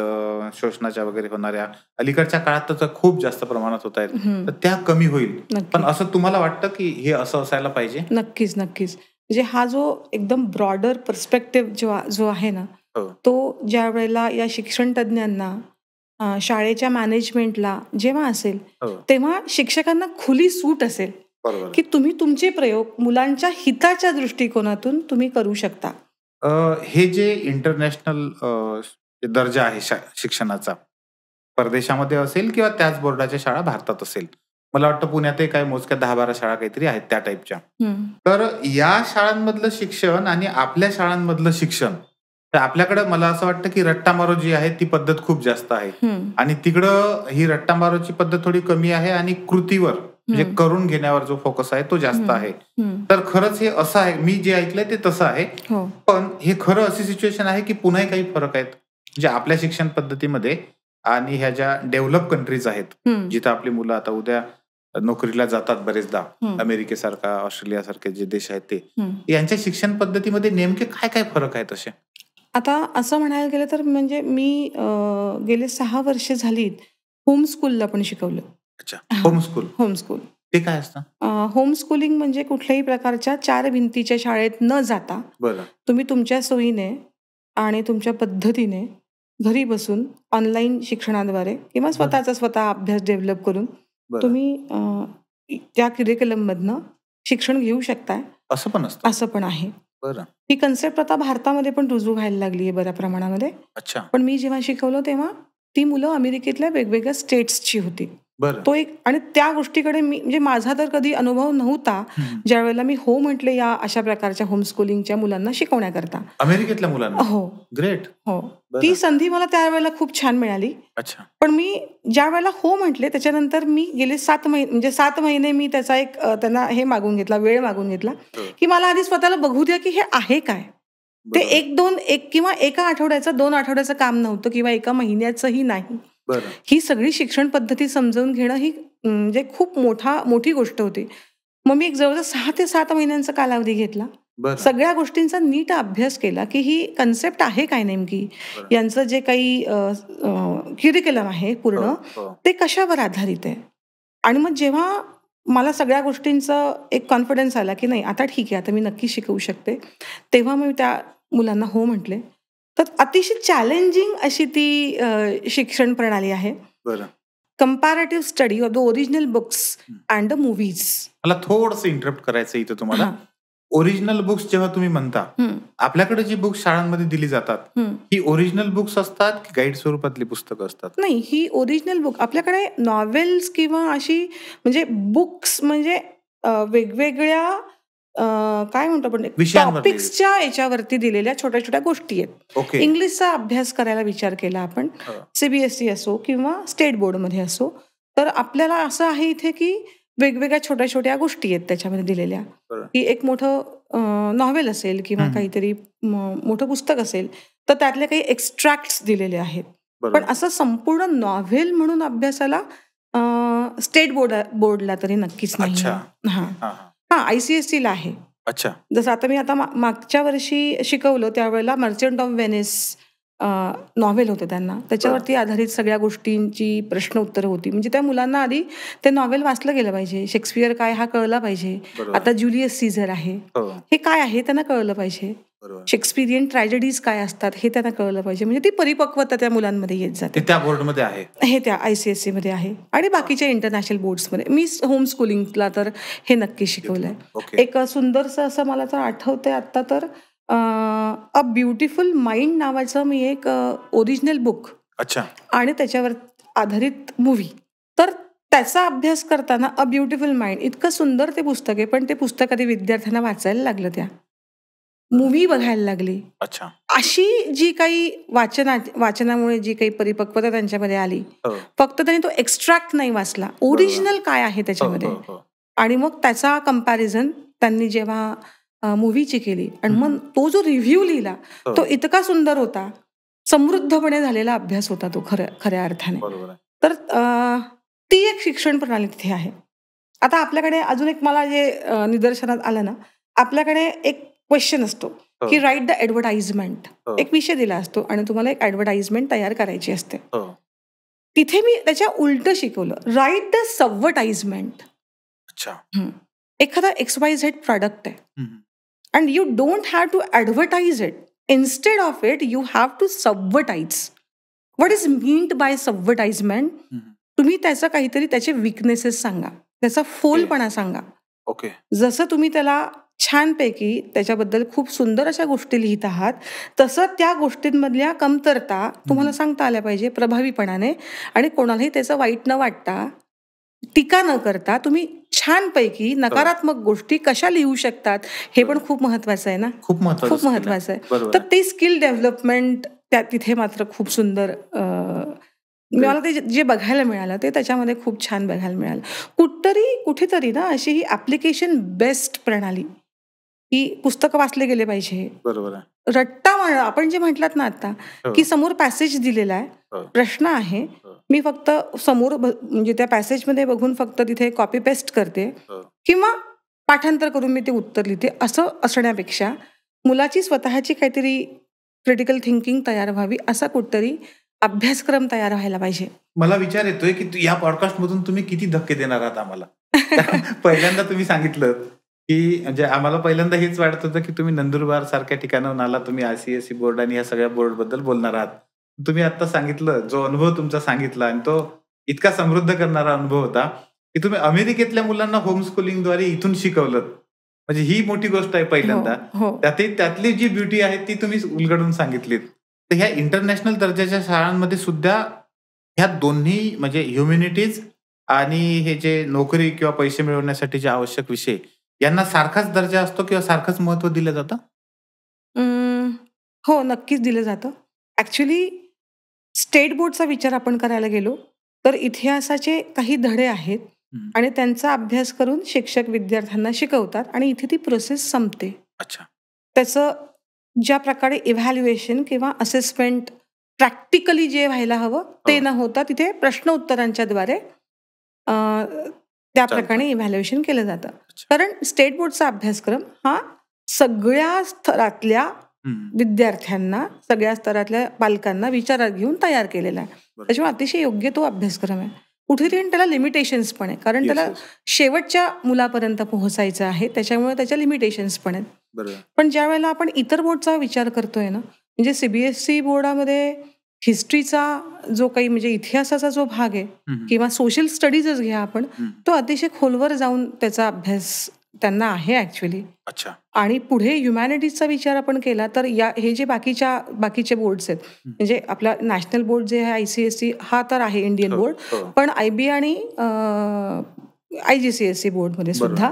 शोषणाच्या वगैरे होणाऱ्या अलीकडच्या काळात तर खूप जास्त प्रमाणात होत आहेत, तर त्या कमी होईल. पण असं तुम्हाला वाटतं की हे असं असायला पाहिजे? नक्कीच नक्कीच. म्हणजे हा जो एकदम ब्रॉडर पर्स्पेक्टिव्ह जो आहे ना तो ज्या वेळेला या शिक्षण तज्ञांना शाळेच्या मॅनेजमेंटला जेव्हा असेल तेव्हा शिक्षकांना खुली सूट असेल की तुम्ही तुमचे प्रयोग मुलांच्या हिताच्या दृष्टिकोनातून तुम्ही करू शकता. हे जे इंटरनॅशनल दर्जा आहे शिक्षणाचा परदेशामध्ये असेल किंवा त्याच बोर्डाच्या शाळा भारतात असेल, मला वाटतं पुण्यातही काय मोजक्या 10-12 शाळा काहीतरी आहेत त्या टाईपच्या, तर या शाळांमधलं शिक्षण आणि आपल्या शाळांमधलं शिक्षण, तर आपल्याकडे मला असं वाटतं की रट्टामारो जी आहे ती पद्धत खूप जास्त आहे आणि तिकडं ही रट्टामारोची पद्धत थोडी कमी आहे आणि कृतीवर म्हणजे करून घेण्यावर जो फोकस आहे तो जास्त आहे. तर खरंच हे असं आहे, मी जे ऐकलंय ते तसं आहे, पण हे खरं अशी सिच्युएशन आहे की पुन्हा काही फरक आहेत म्हणजे आपल्या शिक्षण पद्धतीमध्ये आणि ह्या ज्या डेव्हलप कंट्रीज आहेत जिथं आपली मुलं आता उद्या नोकरीला जातात बरेचदा, अमेरिकेसारखा ऑस्ट्रेलियासारखे जे देश आहेत ते, यांच्या शिक्षण पद्धतीमध्ये नेमके काय काय फरक आहेत असे? आता असं म्हणायला गेलं तर म्हणजे मी गेले 6 वर्ष झालीत होम स्कूलला पण शिकवलं. अच्छा, होमस्कूल. होमस्कूल ते काय असतं? होमस्कूलिंग म्हणजे कुठल्याही प्रकारच्या 4 भिंतीच्या शाळेत न जाता बरं. तुम्ही तुमच्या सोयीने आणि तुमच्या पद्धतीने घरी बसून ऑनलाईन शिक्षणाद्वारे किंवा स्वतःचा स्वतः अभ्यास डेव्हलप करून बरं. तुम्ही त्या करिक्युलम मधनं शिक्षण घेऊ शकताय. असं पण असतं? असं पण आहे. बरं. ही कन्सेप्ट आता भारतामध्ये पण रुजू व्हायला लागली आहे बऱ्या प्रमाणामध्ये. अच्छा. पण मी जेव्हा शिकवलं तेव्हा ती मुलं अमेरिकेतल्या वेगवेगळ्या स्टेट्सची होती. बरं. तो एक आणि त्या गोष्टीकडे मी म्हणजे माझा तर कधी अनुभव नव्हता ज्या वेळेला मी हो म्हटले या अशा प्रकारच्या होमस्कूलिंगच्या मुलांना शिकवण्याकरता. अमेरिकेतल्या मुलांना? हो. ग्रेट. हो. ती संधी मला त्यावेळेला खूप छान मिळाली. अच्छा. पण मी ज्या वेळेला हो म्हटले त्याच्यानंतर मी गेले 7 महिने मी त्याचा एक त्यांना हे मागून घेतला, वेळ मागून घेतला की मला आधी स्वतःला बघू द्या की हे आहे काय. ते एक किंवा एका आठवड्याचं 2 आठवड्याचं काम नव्हतं किंवा एका महिन्याचंही नाही. ही सगळी शिक्षण पद्धती समजावून घेणं ही म्हणजे खूप मोठी गोष्ट होती. मग मी एक जवळजवळ 6 ते 7 महिन्यांचा कालावधी घेतला. सगळ्या गोष्टींचा नीट अभ्यास केला की ही कन्सेप्ट आहे काय नेमकी, यांचं जे काही करिक्युलम आहे पूर्ण ते कशावर आधारित आहे. आणि मग जेव्हा मला सगळ्या गोष्टींचा एक कॉन्फिडन्स आला की नाही आता ठीक आहे, आता मी नक्की शिकवू शकते, तेव्हा मी त्या मुलांना हो म्हटले. तर अतिशय चॅलेंजिंग अशी ती शिक्षण प्रणाली आहे. Comparative study of the original books and the movies. मला थोडंसं इंटरप्ट करायचं इथं तुम्हाला. ओरिजिनल बुक्स जेव्हा तुम्ही म्हणता, आपल्याकडे जी बुक्स शाळांमध्ये दिली जातात ही ओरिजिनल बुक्स असतात की गाईड स्वरूपातली पुस्तकं असतात? नाही, ही ओरिजिनल बुक. आपल्याकडे नॉवेल्स किंवा अशी म्हणजे बुक्स म्हणजे वेगवेगळ्या काय म्हणतो आपण टॉपिक्सच्या याच्यावरती दिलेल्या छोट्या छोट्या गोष्टी आहेत. इंग्लिशचा अभ्यास करायला विचार केला आपण, सीबीएसई असो किंवा स्टेट बोर्डमध्ये असो, तर आपल्याला असं आहे इथे की वेगवेगळ्या छोट्या छोट्या गोष्टी आहेत त्याच्यामध्ये दिलेल्या. की एक मोठं नॉव्हेल असेल किंवा काहीतरी मोठं पुस्तक असेल तर त्यातले काही एक्स्ट्रॅक्ट्स दिलेले आहेत. पण असं संपूर्ण नॉव्हेल म्हणून अभ्यासाला स्टेट बोर्डला तरी नक्कीच नाही. ICSE ला आहे. अच्छा. जसं आता मी मागच्या वर्षी शिकवलं त्यावेळेला मर्चंट ऑफ व्हेनिस नॉव्हेल होतं त्यांना, त्याच्यावरती आधारित सगळ्या गोष्टींची प्रश्न उत्तरं होती. म्हणजे त्या मुलांना आधी ते नॉव्हेल वाचलं गेलं पाहिजे, शेक्सपियर काय हा कळला पाहिजे, आता ज्युलियस सीझर आहे हे काय आहे त्यांना कळलं पाहिजे, शेक्सपिरियन ट्रॅजेडीज काय असतात हे त्यांना कळलं पाहिजे. म्हणजे ती परिपक्वता त्या मुलांमध्ये येत जाते. त्या बोर्डमध्ये आहे, हे त्या ICSE मध्ये आहे आणि बाकीच्या इंटरनॅशनल बोर्ड्समध्ये. मी होम स्कूलिंगला तर हे नक्की शिकवलंय. एक सुंदरसं असं मला तर आठवतंय आता तर अ ब्युटिफुल माइंड नावाचं मी एक ओरिजिनल बुक आणि त्याच्यावर आधारित मूव्ही, तर त्याचा अभ्यास करताना अ ब्युटिफुल माइंड इतकं सुंदर ते पुस्तक आहे. पण ते पुस्तक आधी विद्यार्थ्यांना वाचायला लागलं, त्या मूव्ही बघायला लागली. अशी जी काही वाचनामुळे जी काही परिपक्वता त्यांच्यामध्ये आली, फक्त त्यांनी तो एक्स्ट्रॅक्ट नाही वाचला, ओरिजिनल काय आहे त्याच्यामध्ये. आणि मग त्याचा कंपॅरिझन त्यांनी जेव्हा मूव्हीची केली आणि मग तो जो रिव्ह्यू लिहिला तो इतका सुंदर होता, समृद्धपणे झालेला अभ्यास होता तो खऱ्या अर्थाने. तर ती एक शिक्षण प्रणाली तिथे आहे. आता आपल्याकडे अजून एक मला जे निदर्शनात आलं ना, आपल्याकडे एक क्वेश्चन असतो की राईट द ऍडव्हर्टाइजमेंट. एक विषय दिला असतो आणि तुम्हाला एक ऍडव्हर्टाइजमेंट तयार करायची असते. तिथे मी त्याच्या उलट शिकवलं, राईट द सबव्हर्टाइजमेंट. एखादा XYZ प्रॉडक्ट आहे and you don't have to advertise it. Instead of it, you have to subvertise. What is meant by subvertisement? तुम्ही त्याचा काहीतरी त्याचे विकनेसेस सांगा, त्याचा फोलपणा सांगा. जसं तुम्ही त्याला छानपैकी त्याच्याबद्दल खूप सुंदर अशा गोष्टी लिहित आहात, तसं त्या गोष्टींमधल्या कमतरता तुम्हाला सांगता आल्या पाहिजे प्रभावीपणाने. आणि कोणालाही त्याचं वाईट न वाटता, टीका न करता तुम्ही छानपैकी नकारात्मक गोष्टी कशा लिहू शकतात हे पण खूप महत्वाचं आहे ना. खूप महत्वाचं आहे. तर ते स्किल डेव्हलपमेंट तिथे मात्र खूप सुंदर मला ते जे बघायला मिळालं ते त्याच्यामध्ये खूप छान बघायला मिळालं. कुठेतरी ना अशी ही ऍप्लिकेशन बेस्ड प्रणाली, ही पुस्तकं वाचले गेले पाहिजे. रट्टा आपण जे म्हटलात ना आता की समोर पॅसेज दिलेला आहे, प्रश्न आहे, मी फक्त समोर म्हणजे त्या पॅसेजमध्ये बघून फक्त तिथे कॉपी पेस्ट करते किंवा पाठांतर करून मी ते उत्तर लिहिते, असं असण्यापेक्षा मुलाची स्वतःची काहीतरी क्रिटिकल थिंकिंग तयार व्हावी, असा कुठतरी अभ्यासक्रम तयार व्हायला पाहिजे. मला विचार येतोय की या पॉडकास्ट मधून तुम्ही किती धक्के देणार आहात आम्हाला. पहिल्यांदा तुम्ही सांगितलं की म्हणजे आम्हाला पहिल्यांदा हेच वाटत होतं की तुम्ही नंदुरबार सारख्या ठिकाणाहून आला, तुम्ही ICSE बोर्ड आणि ह्या सगळ्या बोर्ड बद्दल बोलणार आहात. तुम्ही आता सांगितलं, जो अनुभव तुमचा सांगितला आणि तो इतका समृद्ध करणारा अनुभव होता की तुम्ही अमेरिकेतल्या मुलांना होम स्कूलिंगद्वारे इथून शिकवलं. म्हणजे ही मोठी गोष्ट आहे पहिल्यांदा. त्यातली जी ब्युटी आहे ती तुम्ही उलगडून सांगितलीत. तर ह्या इंटरनॅशनल दर्जाच्या शाळांमध्ये सुद्धा ह्या दोन्ही म्हणजे ह्युमॅनिटीज आणि हे जे नोकरी किंवा पैसे मिळवण्यासाठी जे आवश्यक विषय यांना सारखाच दर्जा असतो किंवा सारखंच महत्व दिलं जातं? हो, नक्कीच दिलं जातं. ऍक्च्युली स्टेट बोर्डचा विचार आपण करायला गेलो तर इतिहासाचे काही धडे आहेत आणि त्यांचा अभ्यास करून शिक्षक विद्यार्थ्यांना शिकवतात आणि इथे ती प्रोसेस संपते. अच्छा. त्याचं ज्या प्रकारे इव्हॅल्युएशन किंवा असेसमेंट प्रॅक्टिकली जे व्हायला हवं ते न होता तिथे प्रश्न उत्तरांच्या द्वारे त्या प्रकारे इव्हॅल्युएशन केलं जातं. कारण स्टेट बोर्डचा अभ्यासक्रम हा सगळ्या स्तरातल्या विद्यार्थ्यांना, सगळ्या स्तरातल्या पालकांना विचारात घेऊन तयार केलेला आहे. त्याच्यामुळे अतिशय योग्य तो अभ्यासक्रम आहे. कुठेतरी त्याला लिमिटेशन्स पण आहे, कारण त्याला शेवटच्या मुलापर्यंत पोहोचायचं आहे, त्याच्यामुळे त्याच्या लिमिटेशन्स पण आहेत. पण ज्या वेळेला आपण इतर बोर्डचा विचार करतोय ना, म्हणजे CBSE बोर्डामध्ये हिस्ट्रीचा जो काही म्हणजे इतिहासाचा जो भाग आहे किंवा सोशल स्टडीजच घ्या आपण, तो अतिशय खोलवर जाऊन त्याचा अभ्यास त्यांना आहे ऍक्च्युली. अच्छा. आणि पुढे ह्युमॅनिटीजचा विचार आपण केला तर हे जे बाकीचे बोर्ड्स आहेत, म्हणजे आपला नॅशनल बोर्ड जे आहे ICSE हा तर आहे इंडियन बोर्ड, पण IB आणि IGCSE बोर्डमध्ये सुद्धा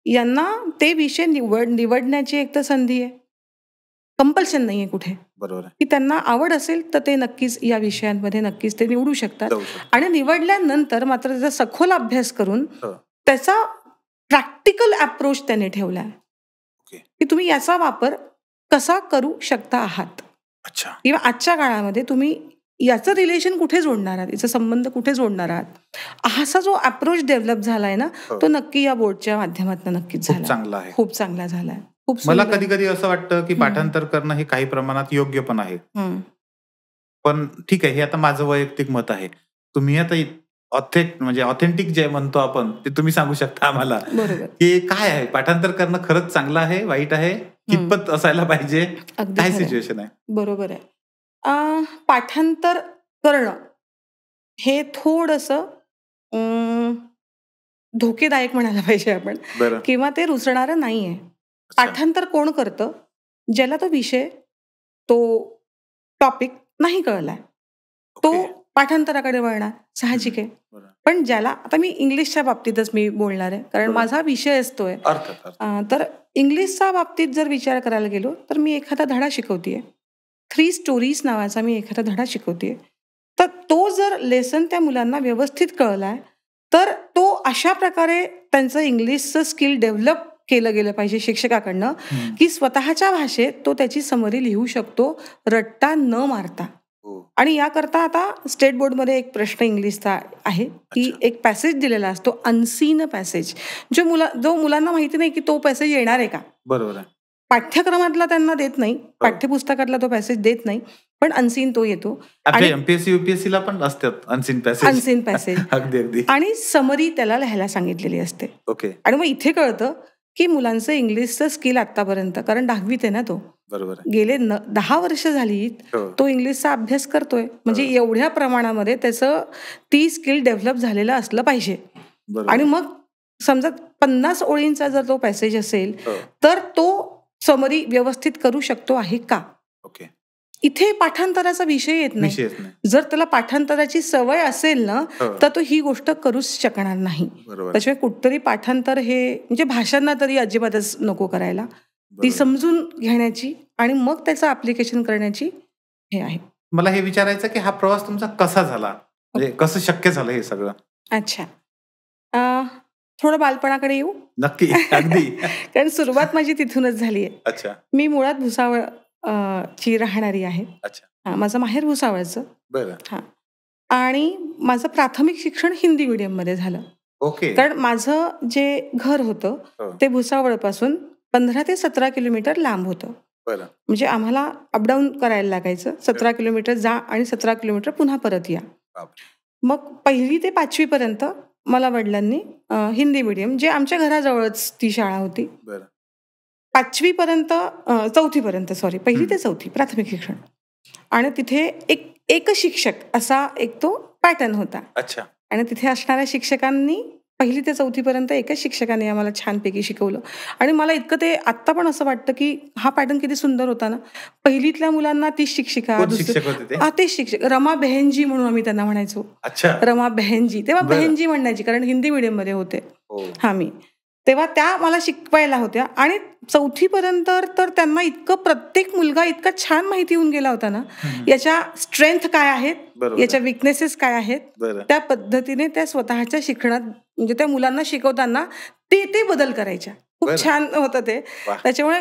यांना ते विषय निवडण्याची एक तर संधी आहे, कंपल्शन नाहीये कुठे. बरोबर. की त्यांना आवड असेल तर ते नक्कीच या विषयांमध्ये नक्कीच ते निवडू शकतात. आणि निवडल्यानंतर मात्र त्याचा सखोल अभ्यास करून त्याचा प्रॅक्टिकल अप्रोच त्याने ठेवलाय की तुम्ही याचा वापर कसा करू शकता आहात. अच्छा. किंवा आजच्या काळामध्ये तुम्ही याचं रिलेशन कुठे जोडणार आहात, याचा संबंध कुठे जोडणार आहात, असा जो अप्रोच डेव्हलप झालाय ना, तो नक्की या बोर्डच्या माध्यमातून नक्कीच झाला. चांगला आहे, खूप चांगला झालाय. मला कधी कधी असं वाटतं की पाठांतर करणं हे काही प्रमाणात योग्य पण आहे. पण ठीक आहे, हे आता माझं वैयक्तिक मत आहे. तुम्ही आता म्हणजे ऑथेंटिक जे म्हणतो आपण ते तुम्ही सांगू शकता आम्हाला की काय आहे, पाठांतर करणं खरंच चांगलं आहे, वाईट आहे, कितपत असायला पाहिजे, काय सिच्युएशन आहे? बरोबर आहे. पाठांतर करणं हे थोडंसं धोकेदायक म्हणायला पाहिजे आपण, किंवा ते रुचणारं नाहीये. पाठांतर कोण करतं? ज्याला तो विषय, तो टॉपिक नाही कळलाय, तो पाठांतराकडे वळणार, साहजिक आहे. पण ज्याला, आता मी इंग्लिशच्या बाबतीतच मी बोलणार आहे कारण माझा विषय असतोय, तर इंग्लिशच्या बाबतीत जर विचार करायला गेलो तर मी एखादा धडा शिकवतेय, 3 स्टोरीज नावाचा मी एखादा धडा शिकवतेय. तर तो जर लेसन त्या मुलांना व्यवस्थित कळलाय तर तो अशा प्रकारे त्यांचं इंग्लिशचं स्किल डेव्हलप केलं गेलं पाहिजे शिक्षकाकडनं की स्वतःच्या भाषेत तो त्याची समरी लिहू शकतो, रट्टा न मारता. आणि याकरता आता स्टेट बोर्डमध्ये एक प्रश्न इंग्लिशचा आहे की एक पॅसेज दिलेला असतो, अनसीन पॅसेज, जो मुलांना माहिती नाही की तो पॅसेज येणार आहे का. बरोबर आहे. पाठ्यक्रमातला त्यांना देत नाही, पाठ्यपुस्तकातला तो पॅसेज देत नाही, पण अनसीन तो येतो. आणि MPSC UPSC ला पण असतात अनसीन पॅसेज. अगदी. आणि समरी त्याला लिहायला सांगितलेली असते. ओके. आणि मग इथे कळतं की मुलांचं इंग्लिशचं स्किल आतापर्यंत, कारण 10वीत आहे ना तो, बरोबर, गेले 10 वर्ष झाली तो इंग्लिशचा अभ्यास करतोय, म्हणजे एवढ्या प्रमाणामध्ये त्याचं ती स्किल डेव्हलप झालेलं असलं पाहिजे. आणि मग समजा 50 ओळींचा जर तो पॅसेज असेल तर तो समरी व्यवस्थित करू शकतो आहे का. ओके. इथे पाठांतराचा विषय येत नाही. जर त्याला पाठांतराची सवय असेल ना तर तो ही गोष्ट करूच शकणार नाही. त्याच्यामुळे कुठतरी पाठांतर हे म्हणजे भाषांना तरी अजिबातच नको करायला, ती समजून घेण्याची आणि मग त्याचं ऍप्लिकेशन करण्याची हे आहे. मला हे विचारायचं की हा प्रवास तुमचा कसा झाला, म्हणजे कसं शक्य झालं हे सगळं? अच्छा, थोडं बालपणाकडे येऊ. नक्की, अगदी. कारण सुरुवात माझी तिथूनच झाली आहे. अच्छा. मी मुळात भुसावळ ची राहणारी आहे. अच्छा. माझं माहेर भुसावळचं. बरं. हा. आणि माझं प्राथमिक शिक्षण हिंदी मीडियम मध्ये झालं. ओके. कारण माझं जे घर होतं ते भुसावळ पासून 15 ते 17 किलोमीटर लांब होतं. म्हणजे आम्हाला अपडाऊन करायला लागायचं. 17 किलोमीटर जा आणि 17 किलोमीटर पुन्हा परत या. मग 1ली ते 5वी पर्यंत मला वडिलांनी हिंदी मीडियम, जे आमच्या घराजवळच ती शाळा होती, 5वी पर्यंत 4थी पर्यंत 1ली ते 4थी प्राथमिक शिक्षण. आणि तिथे एक शिक्षक असा एक तो पॅटर्न होता. आणि तिथे असणाऱ्या शिक्षकांनी 1ली ते 4थी पर्यंत एकच शिक्षकाने आम्हाला छानपैकी शिकवलं. आणि मला इतकं ते आत्ता पण असं वाटतं की हा पॅटर्न किती सुंदर होता ना. 1लीतल्या मुलांना तीच शिक्षिका, तेच शिक्षक, रमा बहनजी म्हणून आम्ही त्यांना म्हणायचो. रमा बहनजी, तेव्हा बहनजी म्हणायची, कारण हिंदी मीडियम मध्ये होते मी तेव्हा. त्या मला शिकवायला होत्या. आणि 4थी पर्यंत तर त्यांना इतकं, प्रत्येक मुलगा इतका छान माहिती होऊन गेला होता ना, याच्या स्ट्रेंथ काय आहेत, याच्या विकनेसेस काय आहेत. त्या पद्धतीने त्या स्वतःच्या शिक्षणात, म्हणजे त्या मुलांना शिकवताना ते बदल करायच्या. खूप छान होतं ते. त्याच्यामुळे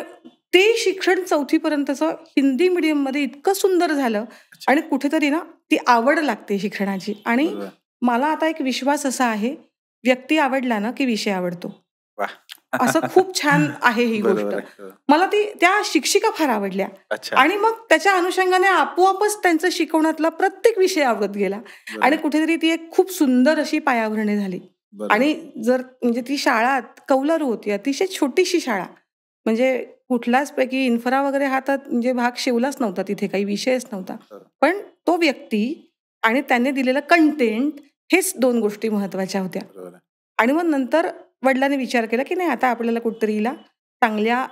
ते शिक्षण 4थी पर्यंतचं हिंदी मीडियम मध्ये इतकं सुंदर झालं. आणि कुठेतरी ना ती आवड लागते शिक्षणाची. आणि मला आता एक विश्वास असा आहे, व्यक्ती आवडला ना की विषय आवडतो. असं खूप छान आहे ही गोष्ट. मला त्या शिक्षिका फार आवडल्या. आणि मग त्याच्या अनुषंगाने आपोआपच त्यांचा शिकवण्यातला प्रत्येक विषय आवडत गेला. आणि कुठेतरी ती एक खूप सुंदर अशी पायाभरणी झाली. आणि म्हणजे ती शाळा कौलारू होती, अतिशय छोटीशी शाळा. म्हणजे कुठलाच पैकी इन्फ्रा वगैरे म्हणजे भाग शिवलाच नव्हता, तिथे काही विषयच नव्हता. पण तो व्यक्ती आणि त्याने दिलेलं कंटेंट, हेच 2 गोष्टी महत्वाच्या होत्या. आणि मग नंतर वडिलांनी विचार केला की नाही, आता आपल्याला कुठतरी हिला चांगल्या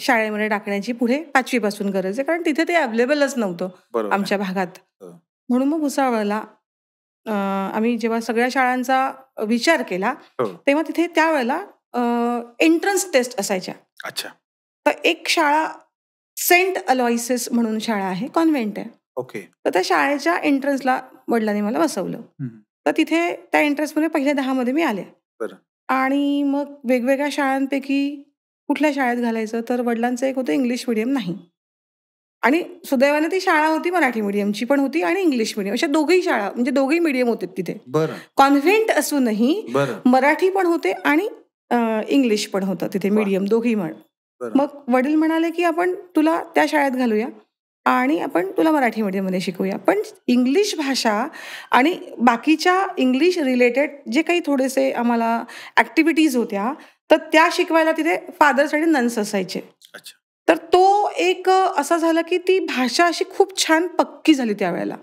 शाळेमध्ये टाकण्याची पुढे 5वी पासून गरज आहे, कारण तिथे ते अवेलेबलच नव्हतं आमच्या भागात. म्हणून मग भुसावळला आम्ही जेव्हा सगळ्या शाळांचा विचार केला, तेव्हा तिथे त्यावेळेला एंट्रन्स टेस्ट असायच्या. तर एक शाळा सेंट अलोयसिस म्हणून शाळा आहे, कॉन्व्हेंट आहे. तर त्या शाळेच्या एंट्रन्सला वडिलांनी मला बसवलं. तर तिथे त्या एंट्रन्समध्ये पहिल्या 10 मध्ये मी आले. आणि मग वेगवेगळ्या शाळांपैकी कुठल्या शाळेत घालायचं, तर वडिलांचं एक होतं इंग्लिश मिडियम नाही. आणि सुदैवाने ती शाळा होती मराठी मिडियमची पण होती आणि इंग्लिश मिडियम, अशा दोघही शाळा, म्हणजे दोघही मिडियम होते तिथे. कॉन्व्हेंट असूनही मराठी पण होते आणि इंग्लिश पण होतं तिथे, मिडियम दोघी म्हण. मग वडील म्हणाले की आपण तुला त्या शाळेत घालूया आणि आपण तुला मराठी मीडियममध्ये शिकवूया. पण इंग्लिश भाषा आणि बाकीच्या इंग्लिश रिलेटेड जे काही थोडेसे आम्हाला ॲक्टिव्हिटीज होत्या, तर त्या शिकवायला तिथे फादर्स आणि नन्स असायचे. तर तो एक असं झालं की ती भाषा अशी खूप छान पक्की झाली त्यावेळेला.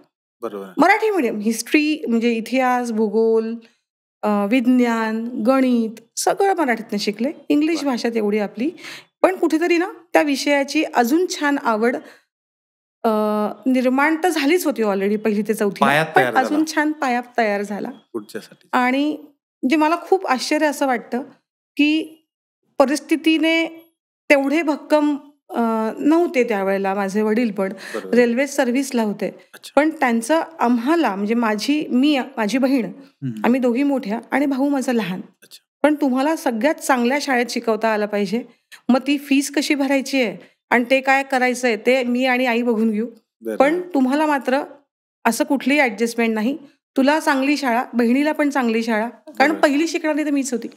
मराठी मीडियम, हिस्ट्री म्हणजे इतिहास, भूगोल, विज्ञान, गणित सगळं मराठीतनं शिकले. इंग्लिश भाषा तेवढी आपली, पण कुठेतरी ना त्या विषयाची अजून छान आवड निर्माण तर झालीच होती ऑलरेडी 1ली ते 4थी, पण अजून छान पाया तयार झाला पुढच्यासाठी. आणि म्हणजे मला खूप आश्चर्य असं वाटतं की परिस्थितीने तेवढे भक्कम नव्हते त्यावेळेला. माझे वडील पण रेल्वे सर्व्हिसला होते, पण त्यांचं आम्हाला, म्हणजे माझी बहीण, आम्ही दोघी मोठ्या आणि भाऊ माझा लहान, पण तुम्हाला सगळ्यात चांगल्या शाळेत शिकवता आलं पाहिजे. मग ती फीस कशी भरायची आहे आणि ते काय करायचंय ते मी आणि आई बघून घेऊ, पण तुम्हाला मात्र असं कुठलीही ऍडजस्टमेंट नाही. तुला चांगली शाळा, बहिणीला पण चांगली शाळा, कारण 1ली शिकणारी तर मीच होती.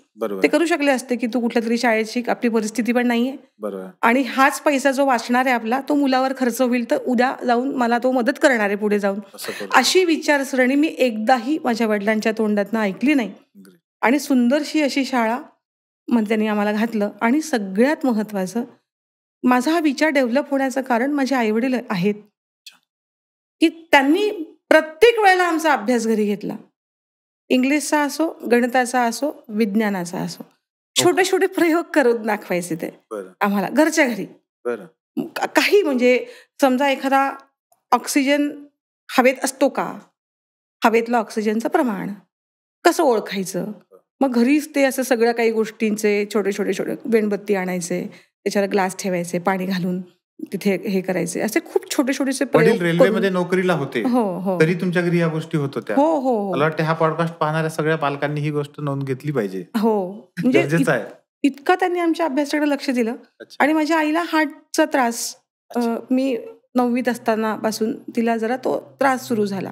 ते करू शकले असते की तू कुठल्या तरी शाळेत शिक, आपली परिस्थिती पण नाहीये, आणि हाच पैसा जो वाचणार आहे आपला तो मुलावर खर्च होईल, तर उद्या जाऊन मला तो मदत करणार आहे पुढे जाऊन. अशी विचारसरणी मी एकदाही माझ्या वडिलांच्या तोंडातनं ऐकली नाही. आणि सुंदरशी अशी शाळा म्हणजे त्यांनी आम्हाला घातलं. आणि सगळ्यात महत्वाचं, माझा हा विचार डेव्हलप होण्याचं कारण माझे आईवडील आहेत की त्यांनी प्रत्येक वेळेला आमचा अभ्यास घरी घेतला. इंग्लिशचा असो, गणिताचा असो, विज्ञानाचा असो, छोटे छोटे प्रयोग करून दाखवायचे ते आम्हाला घरच्या घरी. काही म्हणजे समजा एखादा ऑक्सिजन हवेत असतो का, हवेतलं ऑक्सिजनचं प्रमाण कसं ओळखायचं, मग घरीच ते असं सगळ्या काही गोष्टींचे छोटे छोटे छोटे वेणबत्ती आणायचे, त्याच्यावर ग्लास ठेवायचे, पाणी घालून तिथे हे करायचे, असे खूप छोटे छोटेसे प्रयोग. रेल्वेमध्ये नोकरीला होते, तरी तुमच्या घरी या गोष्टी होत होत्या. हो. मला वाटतं हा पॉडकास्ट पाहणाऱ्या सगळ्या पालकांनी ही गोष्ट नोंद घेतली पाहिजे. हो, म्हणजे इतकं त्यांनी आमच्या अभ्यासाकडे लक्ष दिलं. आणि माझ्या आईला हार्टचा त्रास, मी 9वीत असताना पासून तिला जरा तो त्रास सुरू झाला,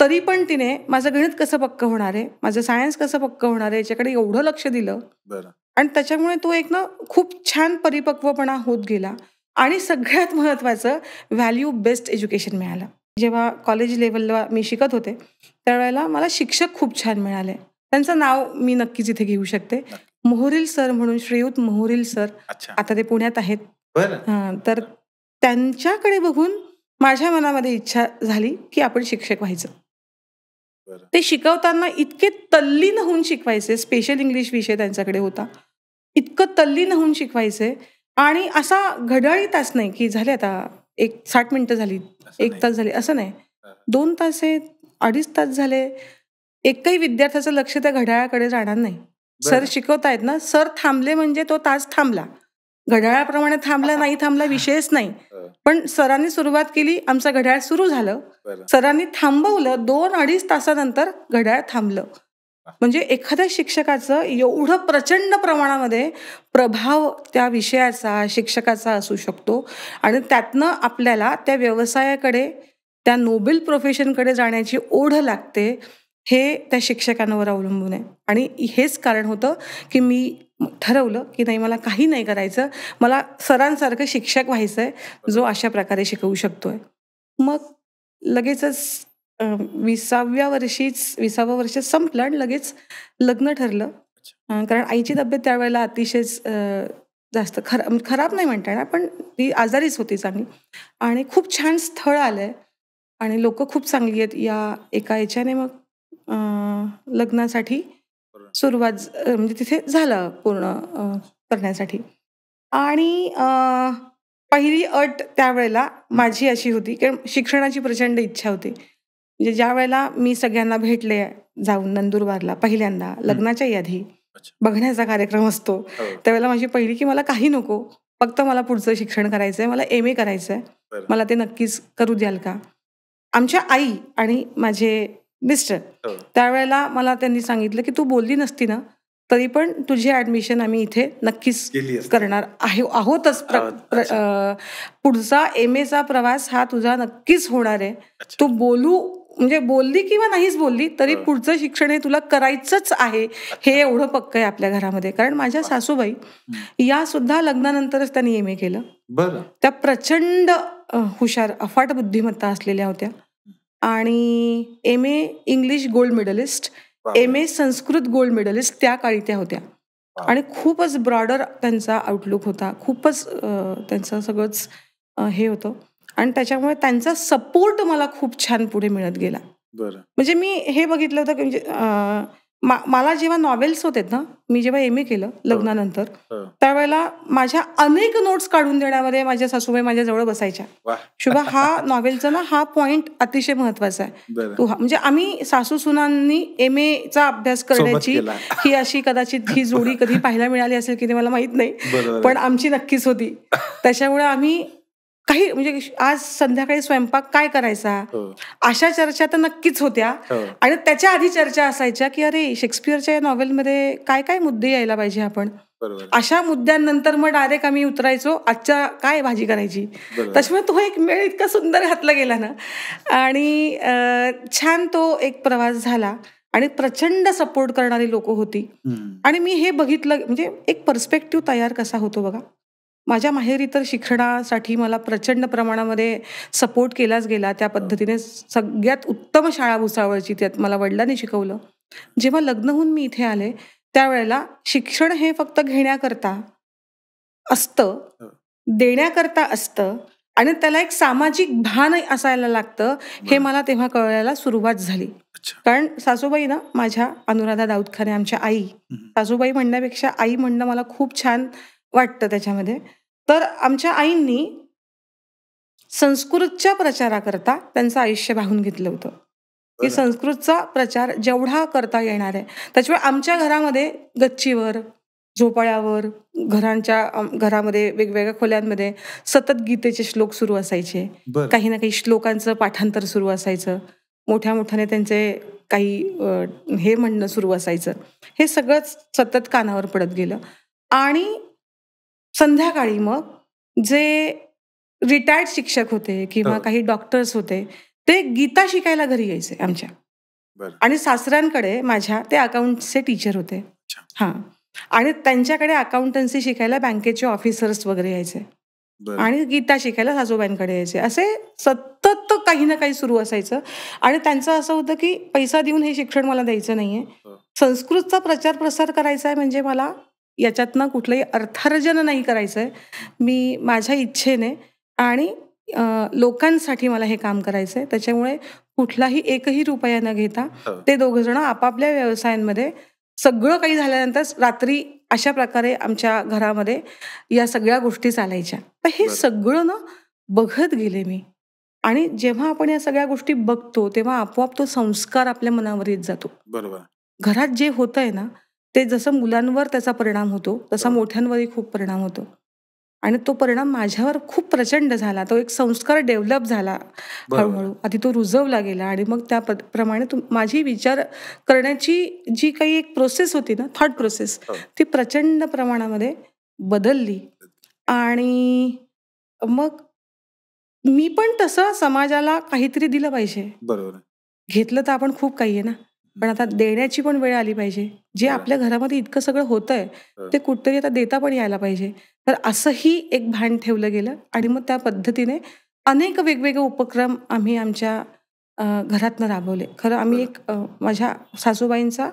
तरी पण तिने माझं गणित कसं पक्क होणार आहे, माझं सायन्स कसं पक्क होणार आहे याच्याकडे एवढं लक्ष दिलं. आणि त्याच्यामुळे तो एक ना खूप छान परिपक्वपणा होत गेला. आणि सगळ्यात महत्त्वाचं व्हॅल्यू बेस्ड एज्युकेशन मिळालं. जेव्हा कॉलेज लेवलला मी शिकत होते त्यावेळेला मला शिक्षक खूप छान मिळाले. त्यांचं नाव मी नक्कीच इथे घेऊ शकते. मोहरील सर म्हणून, श्रीयुत मोहरील सर, आता ते पुण्यात आहेत. तर त्यांच्याकडे बघून माझ्या मनामध्ये इच्छा झाली की आपण शिक्षक व्हायचं. ते शिकवताना इतके तल्लीन होऊन शिकवायचे. स्पेशल इंग्लिश विषय त्यांच्याकडे होता. इतकं तल्लीन होऊन शिकवायचे आणि असा घड्याळी तास नाही की झाले आता 60 मिनिटं झाली, 1 तास झाले, असं नाही. 2 तास आहे, 2.5 तास झाले, एकही विद्यार्थ्याचं लक्ष त्या घड्याळाकडे जाणार नाही. सर शिकवतायत ना, सर थांबले म्हणजे तो तास थांबला. घड्याळाप्रमाणे थांबला नाही थांबला विषयच नाही. पण सरांनी सुरुवात केली, आमचं घड्याळ सुरू झालं. सरांनी थांबवलं, 2-2.5 तासानंतर घड्याळ थांबलं. म्हणजे एखाद्या शिक्षकाचं एवढं प्रचंड प्रमाणामध्ये प्रभाव त्या विषयाचा, शिक्षकाचा असू शकतो आणि त्यातनं आपल्याला त्या व्यवसायाकडे, त्या नोबेल प्रोफेशनकडे जाण्याची ओढ लागते. हे त्या शिक्षकांवर अवलंबून आहे. आणि हेच कारण होतं की मी ठरवलं की नाही, मला काही नाही करायचं, मला सरांसारखं शिक्षक व्हायचं आहे जो अशा प्रकारे शिकवू शकतोय. मग लगेचच 20व्या वर्ष संपलं आणि लगेच लग्न ठरलं. कारण आईची तब्येत त्यावेळेला अतिशयच जास्त खराब नाही म्हणता येणार, पण ती आजारीच होती चांगली. आणि खूप छान स्थळ आलंय आणि लोक खूप चांगली आहेत या एका याच्याने. मग लग्नासाठी सुरुवात म्हणजे तिथे झालं पूर्ण करण्यासाठी. आणि पहिली अट त्यावेळेला माझी अशी होती की शिक्षणाची प्रचंड इच्छा होती. म्हणजे ज्या वेळेला मी सगळ्यांना भेटले जाऊन नंदुरबारला पहिल्यांदा, लग्नाच्या आधी बघण्याचा कार्यक्रम असतो, त्यावेळेला माझी पहिली की मला काही नको, फक्त मला पुढचं शिक्षण करायचंय, मला MA करायचंय, मला ते नक्कीच करू द्याल का. आमच्या आई आणि माझे मिस्टर त्यावेळेला मला त्यांनी सांगितलं की तू बोलली नसती ना तरी पण तुझे ऍडमिशन आम्ही इथे नक्कीच करणार आहोतच. पुढचा MAचा प्रवास हा तुझा नक्कीच होणार आहे. तू बोलली किंवा नाहीच बोलली तरी पुढचं शिक्षण हे तुला करायचंच आहे, हे एवढं पक्क आहे आपल्या घरामध्ये. कारण माझ्या सासूबाई या सुद्धा लग्नानंतरच त्यांनी MA केलं. त्या प्रचंड हुशार, अफाट बुद्धिमत्ता असलेल्या होत्या. आणि MA English gold medallist, MA Sanskrit gold medallist त्या काळी त्या होत्या. आणि खूपच ब्रॉडर त्यांचा आउटलुक होता, खूपच त्यांचं सगळंच हे होतं. आणि त्याच्यामुळे त्यांचा सपोर्ट मला खूप छान पुढे मिळत गेला. म्हणजे मी हे बघितलं होतं की म्हणजे मला जेव्हा नॉवेल्स होते ना, मी जेव्हा MA केलं लग्नानंतर त्यावेळेला माझ्या अनेक नोट्स काढून देण्यामध्ये माझ्या सासूबाई माझ्या जवळ बसायच्या. शुभा, हा नॉवेलचा ना हा पॉइंट अतिशय महत्वाचा आहे, तू म्हणजे आम्ही सासू सुनांनी MAचा अभ्यास करण्याची ही अशी कदाचित ही जोडी कधी पाहायला मिळाली असेल की ते मला माहित नाही, पण आमची नक्कीच होती. त्याच्यामुळे आम्ही काही म्हणजे आज संध्याकाळी स्वयंपाक काय करायचा अशा चर्चा तर नक्कीच होत्या. आणि त्याच्या आधी चर्चा असायच्या की अरे शेक्सपियरच्या नॉव्हेलमध्ये काय काय मुद्दे यायला पाहिजे आपण, अशा मुद्द्यांनंतर मग डायरेक्ट आम्ही उतरायचो आजच्या काय भाजी करायची. त्याच्यामुळे तो एक मेळ इतका सुंदर घातला गेला ना आणि छान तो एक प्रवास झाला. आणि प्रचंड सपोर्ट करणारी लोक होती. आणि मी हे बघितलं म्हणजे एक पर्स्पेक्टिव्ह तयार कसा होतो बघा. माझ्या माहेरी तर शिक्षणासाठी मला प्रचंड प्रमाणामध्ये सपोर्ट केलाच गेला. त्या पद्धतीने सगळ्यात उत्तम शाळा भुसावळची त्यात मला वडिलांनी शिकवलं. जेव्हा लग्न होऊन मी इथे आले त्यावेळेला शिक्षण हे फक्त घेण्याकरता असतं, देण्याकरता असतं आणि त्याला एक सामाजिक भान असायला लागतं, हे मला तेव्हा कळायला सुरुवात झाली. कारण सासूबाई ना माझ्या, अनुराधा दाऊदखाने आमच्या आई, सासूबाई म्हणण्यापेक्षा आई म्हणणं मला खूप छान वाटतं त्याच्यामध्ये. तर आमच्या आईंनी संस्कृतच्या प्रचाराकरता त्यांचं आयुष्य वाहून घेतलं होतं की संस्कृतचा प्रचार जेवढा करता येणार आहे. त्याच्यामुळे आमच्या घरामध्ये गच्चीवर, झोपाळ्यावर, घरामध्ये वेगवेगळ्या खोल्यांमध्ये सतत गीतेचे श्लोक सुरू असायचे. काही ना काही श्लोकांचं पाठांतर सुरू असायचं. मोठ्या मोठ्याने त्यांचे काही हे म्हणणं सुरू असायचं. हे सगळंच सतत कानावर पडत गेलं. आणि संध्याकाळी मग जे रिटायर्ड शिक्षक होते किंवा काही डॉक्टर्स होते ते गीता शिकायला घरी यायचे आमच्या. आणि सासऱ्यांकडे माझ्या ते अकाउंटचे टीचर होते. आणि त्यांच्याकडे अकाउंटन्सी शिकायला बँकेचे ऑफिसर्स वगैरे यायचे. आणि गीता शिकायला सासूबाईंकडे यायचे. असे सतत काही ना काही सुरू असायचं. आणि त्यांचं असं होतं की पैसा देऊन हे शिक्षण मला द्यायचं नाहीये, संस्कृतचा प्रचार प्रसार करायचा आहे, म्हणजे मला याच्यातनं कुठलंही अर्थार्जन नाही करायचंय, मी माझ्या इच्छेने आणि लोकांसाठी मला हे काम करायचंय. त्याच्यामुळे कुठलाही एकही रुपया न घेता ते दोघं जण आपापल्या व्यवसायांमध्ये सगळं काही झाल्यानंतर रात्री अशा प्रकारे आमच्या घरामध्ये या सगळ्या गोष्टी चालायच्या. तर हे सगळं ना बघत गेले मी. आणि जेव्हा आपण या सगळ्या गोष्टी बघतो तेव्हा आपोआप तो संस्कार आपल्या मनावर येत जातो. बरोबर. घरात जे होतंय ना ते जसं मुलांवर त्याचा परिणाम होतो तसा मोठ्यांवरही खूप परिणाम होतो. आणि तो परिणाम माझ्यावर खूप प्रचंड झाला. तो एक संस्कार डेव्हलप झाला हळूहळू. आधी तो रुजवला गेला आणि मग त्याप्रमाणे माझी विचार करण्याची जी काही एक प्रोसेस होती ना, थॉट प्रोसेस, ती प्रचंड प्रमाणामध्ये बदलली. आणि मग मी पण तसं समाजाला काहीतरी दिलं पाहिजे. बरोबर. घेतलं तर आपण खूप काही आहे ना, पण आता देण्याची पण वेळ आली पाहिजे. जे आपल्या घरामध्ये इतकं सगळं होतंय ते कुठतरी आता देता पण यायला पाहिजे. तर असंही एक भान ठेवलं गेलं. आणि मग त्या पद्धतीने अनेक वेगवेगळे उपक्रम आम्ही आमच्या घरातनं राबवले. खरं आम्ही एक माझ्या सासूबाईंचा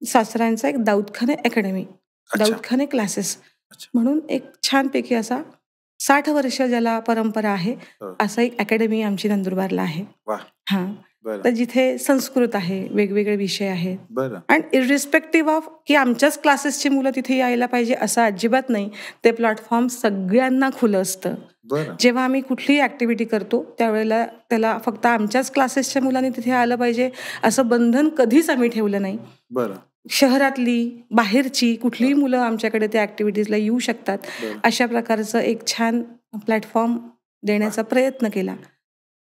सासऱ्यांचा एक दाऊदखाने अकॅडमी, दाऊदखाने क्लासेस म्हणून एक छानपैकी असा 60 वर्ष ज्याला परंपरा आहे असं एक अकॅडमी आमची नंदुरबारला आहे. हा. तर जिथे संस्कृत आहे, वेगवेगळे विषय आहेत. आणि इरिस्पेक्टिव्ह ऑफ की आमच्याच क्लासेसची मुलं तिथे यायला पाहिजे असं अजिबात नाही. ते प्लॅटफॉर्म सगळ्यांना खुलं असतं. जेव्हा आम्ही कुठलीही ऍक्टिव्हिटी करतो त्यावेळेला त्याला फक्त आमच्याच क्लासेसच्या मुलांनी तिथे आलं पाहिजे असं बंधन कधीच आम्ही ठेवलं नाही. शहरातली बाहेरची कुठलीही मुलं आमच्याकडे त्या ऍक्टिव्हिटीजला येऊ शकतात. अशा प्रकारचं एक छान प्लॅटफॉर्म देण्याचा प्रयत्न केला.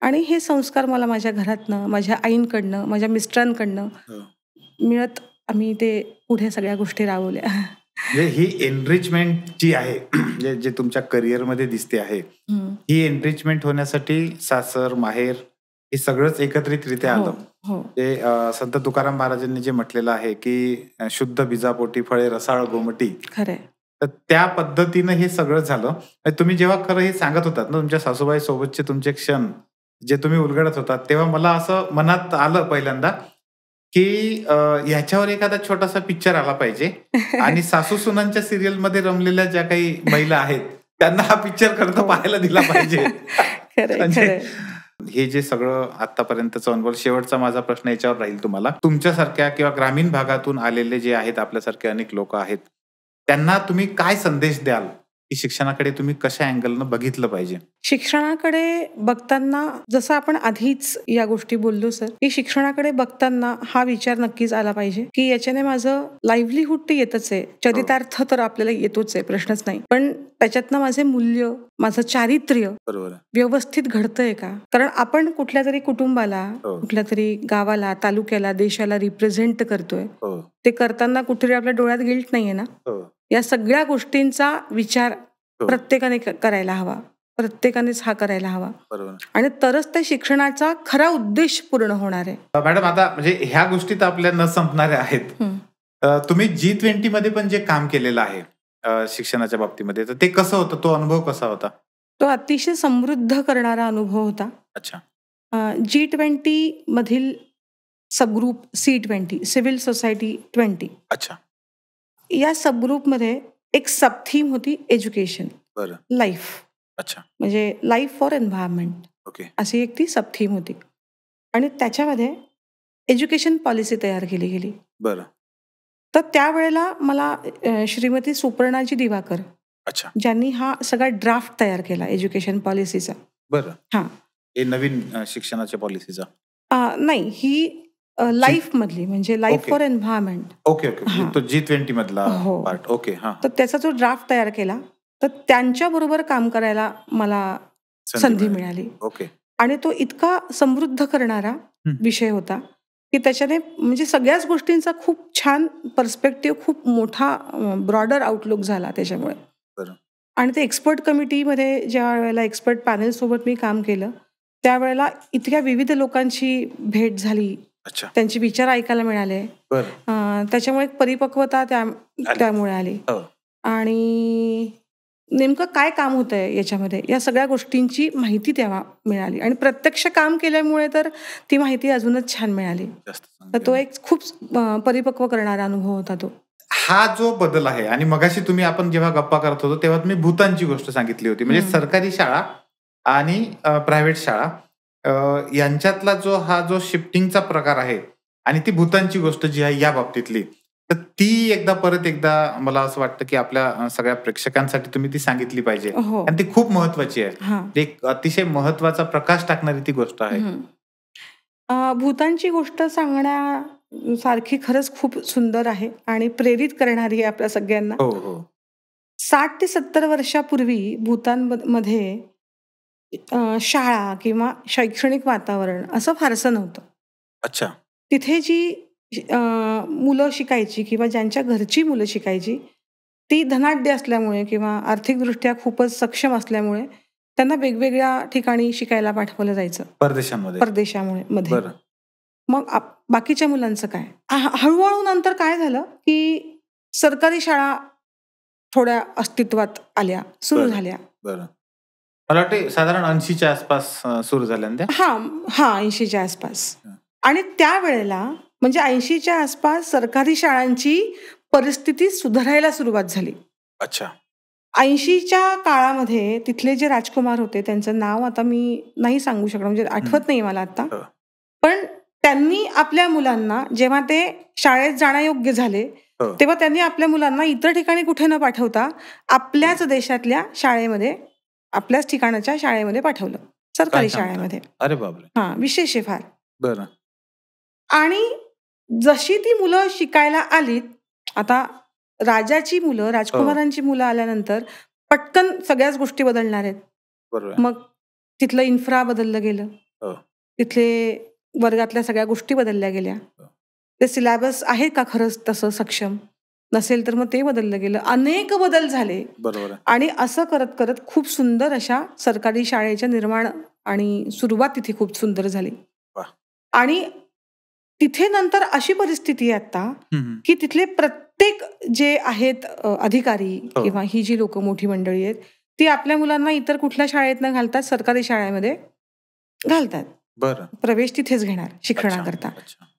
आणि हे संस्कार मला माझ्या घरातनं, माझ्या आईंकडनं, माझ्या मिस्टरांकडनं मिळत आम्ही ते पुढे सगळ्या गोष्टी राबवल्या. ही एनरिचमेंट जी आहे जे तुमच्या करिअरमध्ये दिसते आहे, ही एनरिचमेंट होण्यासाठी सासर माहेर हे सगळंच एकत्रितरित्या आलं. ते संत तुकाराम महाराजांनी जे म्हटलेलं आहे की शुद्ध बीजापोटी फळे रसाळ गोमटी. खरंय. तर त्या पद्धतीनं हे सगळं झालं. तुम्ही जेव्हा खरं हे सांगत होतात ना तुमच्या सासूबाई सोबतचे तुमचे क्षण जे तुम्ही उलगडत होतात तेव्हा मला असं मनात आलं पहिल्यांदा की ह्याच्यावर एखादा छोटासा पिक्चर आला पाहिजे आणि सासू सुनांच्या सिरियल मध्ये रमलेल्या ज्या काही महिला आहेत त्यांना हा पिक्चर खरं पाहायला दिला पाहिजे. हे जे सगळं आतापर्यंतचा अनुभव. शेवटचा माझा प्रश्न याच्यावर राहील तुम्हाला. तुमच्यासारख्या किंवा ग्रामीण भागातून आलेले जे आहेत आपल्यासारखे अनेक लोक आहेत त्यांना तुम्ही काय संदेश द्याल की शिक्षणाकडे तुम्ही कशा अँगलनं बघितलं पाहिजे? शिक्षणाकडे बघताना जसं आपण आधीच या गोष्टी बोललो सर, की शिक्षणाकडे बघताना हा विचार नक्कीच आला पाहिजे की याच्याने माझं लाईव्हलीहूड तर येतच आहे, चरितार्थ तर आपल्याला येतोच आहे, प्रश्नच नाही, पण त्याच्यातनं माझे मूल्य, माझं चारित्र्य व्यवस्थित घडतंय का? कारण आपण कुठल्या तरी कुटुंबाला, कुठल्या तरी गावाला, तालुक्याला, देशाला रिप्रेझेंट करतोय. ते करताना कुठेतरी आपल्या डोळ्यात गिल्ट नाहीये ना. या सगळ्या गोष्टींचा विचार प्रत्येकाने करायला हवा, प्रत्येकानेच हा करायला हवा. आणि तरच त्या शिक्षणाचा खरा उद्देश पूर्ण होणार आहे. मॅडम आता म्हणजे ह्या गोष्टी तर आपल्या न संपणाऱ्या आहेत. तुम्ही G20 मध्ये पण जे काम केलेलं आहे शिक्षणाच्या बाबतीमध्ये, तर ते कसं होतं? तो अनुभव कसा होता? तो अतिशय समृद्ध करणारा अनुभव होता. अच्छा. G20 मधील सबग्रुप C20, सिव्हिल सोसायटी 20. अच्छा. या सबग्रुपमध्ये एक सब थीम होती एज्युकेशन, लाईफ. अच्छा. म्हणजे लाईफ फॉर एन्व्हायरमेंट. ओके. अशी एक ती सब थीम होती. आणि त्याच्यामध्ये एज्युकेशन पॉलिसी तयार केली गेली. बरं. तर त्यावेळेला मला श्रीमती सुपर्णाजी दिवाकर, अच्छा, ज्यांनी हा सगळा ड्राफ्ट तयार केला एज्युकेशन पॉलिसीचा. बरं. हा, हे नवीन शिक्षणाच्या पॉलिसीचा नाही, ही लाईफ मधली, म्हणजे life for environment. Okay okay. तो G20 मधला पार्ट. ओके. हा. तर त्याचा जो ड्राफ्ट तयार केला, तर त्यांच्या बरोबर काम करायला मला संधी मिळाली. ओके. आणि तो इतका समृद्ध करणारा विषय होता की त्याच्याने म्हणजे सगळ्याच गोष्टींचा खूप छान पर्स्पेक्टिव्ह, खूप मोठा ब्रॉडर आउटलुक झाला त्याच्यामुळे. आणि ते एक्सपर्ट कमिटीमध्ये ज्या वेळेला एक्सपर्ट पॅनल सोबत मी काम केलं त्यावेळेला इतक्या विविध लोकांची भेट झाली. अच्छा. त्यांचे विचार ऐकायला मिळाले. त्याच्यामुळे एक परिपक्वता त्यामुळे आली. आणि नेमकं काय काम होतंय याच्यामध्ये, या सगळ्या गोष्टींची माहिती तेव्हा मिळाली आणि प्रत्यक्ष काम केल्यामुळे तर ती माहिती अजूनच छान मिळाली. तर तो एक खूप परिपक्व करणारा अनुभव होता तो. हा जो बदल आहे, आणि मगाशी आपण जेव्हा गप्पा करत होतो तेव्हा तुम्ही भूतानची गोष्ट सांगितली होती, म्हणजे सरकारी शाळा आणि प्रायव्हेट शाळा यांच्यातला जो शिफ्टिंगचा प्रकार आहे आणि ती भूतानची गोष्ट जी आहे या बाबतीतली, तर ती परत एकदा मला असं वाटतं की आपल्या सगळ्या प्रेक्षकांसाठी तुम्ही ती सांगितली पाहिजे. हो. आणि ती खूप महत्वाची आहे. हां. एक अतिशय महत्वाचा प्रकाश टाकणारी ती गोष्ट आहे. भूतानची गोष्ट सांगण्यासारखी खरंच खूप सुंदर आहे आणि प्रेरित करणारी आहे आपल्या सगळ्यांना. हो, हो. 60 ते 70 वर्षापूर्वी भूतानमध्ये शाळा किंवा शैक्षणिक वातावरण असं फारसं नव्हतं. अच्छा. तिथे जी मुलं शिकायची किंवा ज्यांच्या घरची मुलं शिकायची, ती धनाढ्य असल्यामुळे किंवा आर्थिकदृष्ट्या खूपच सक्षम असल्यामुळे त्यांना वेगवेगळ्या ठिकाणी शिकायला पाठवलं जायचं, परदेशामध्ये. बरं. मग बाकीच्या मुलांचं काय? हळूहळू नंतर काय झालं की सरकारी शाळा थोड्या अस्तित्वात आल्या, सुरू झाल्या. बरं. मला वाटते साधारण 80च्या आसपास सुरू झाल्या ना त्या? हा 80च्या आसपास. आणि त्यावेळेला म्हणजे 80च्या आसपास सरकारी शाळांची परिस्थिती सुधारायला सुरुवात झाली. अच्छा. 80च्या काळामध्ये तिथले जे राजकुमार होते, त्यांचं नाव आता मी नाही सांगू शकणार, म्हणजे आठवत नाही मला आता. पण त्यांनी आपल्या मुलांना, जेव्हा ते शाळेत जाण्यायोग्य झाले, तेव्हा त्यांनी आपल्या मुलांना इतर ठिकाणी कुठे न पाठवता आपल्याच देशातल्या शाळेमध्ये, आपल्याच ठिकाणाच्या शाळेमध्ये पाठवलं, सरकारी शाळेमध्ये. अरे बापरे. विशेष आहे फार. बरं. आणि जशी ती मुलं शिकायला आलीत, आता राजाची मुलं, राजकुमारांची मुलं आल्यानंतर पटकन सगळ्याच गोष्टी बदलणार आहेत. बरोबर. मग तिथलं इन्फ्रा बदललं गेलं, तिथले वर्गातल्या सगळ्या गोष्टी बदलल्या गेल्या. ते सिलेबस आहे का खरंच तसं सक्षम, नसेल तर मग ते बदललं गेलं. अनेक बदल झाले. बरोबर. आणि असं करत करत खूप सुंदर अशा सरकारी शाळेच्या निर्माण आणि सुरुवात तिथे खूप सुंदर झाली. आणि तिथे नंतर अशी परिस्थिती आहे आता की तिथले प्रत्येक जे आहेत अधिकारी किंवा ही जी लोक मोठी मंडळी आहेत, ती आपल्या मुलांना इतर कुठल्या शाळेत न घालतात, सरकारी शाळेमध्ये घालतात. बरं. प्रवेश तिथेच घेणार शिक्षणाकरता.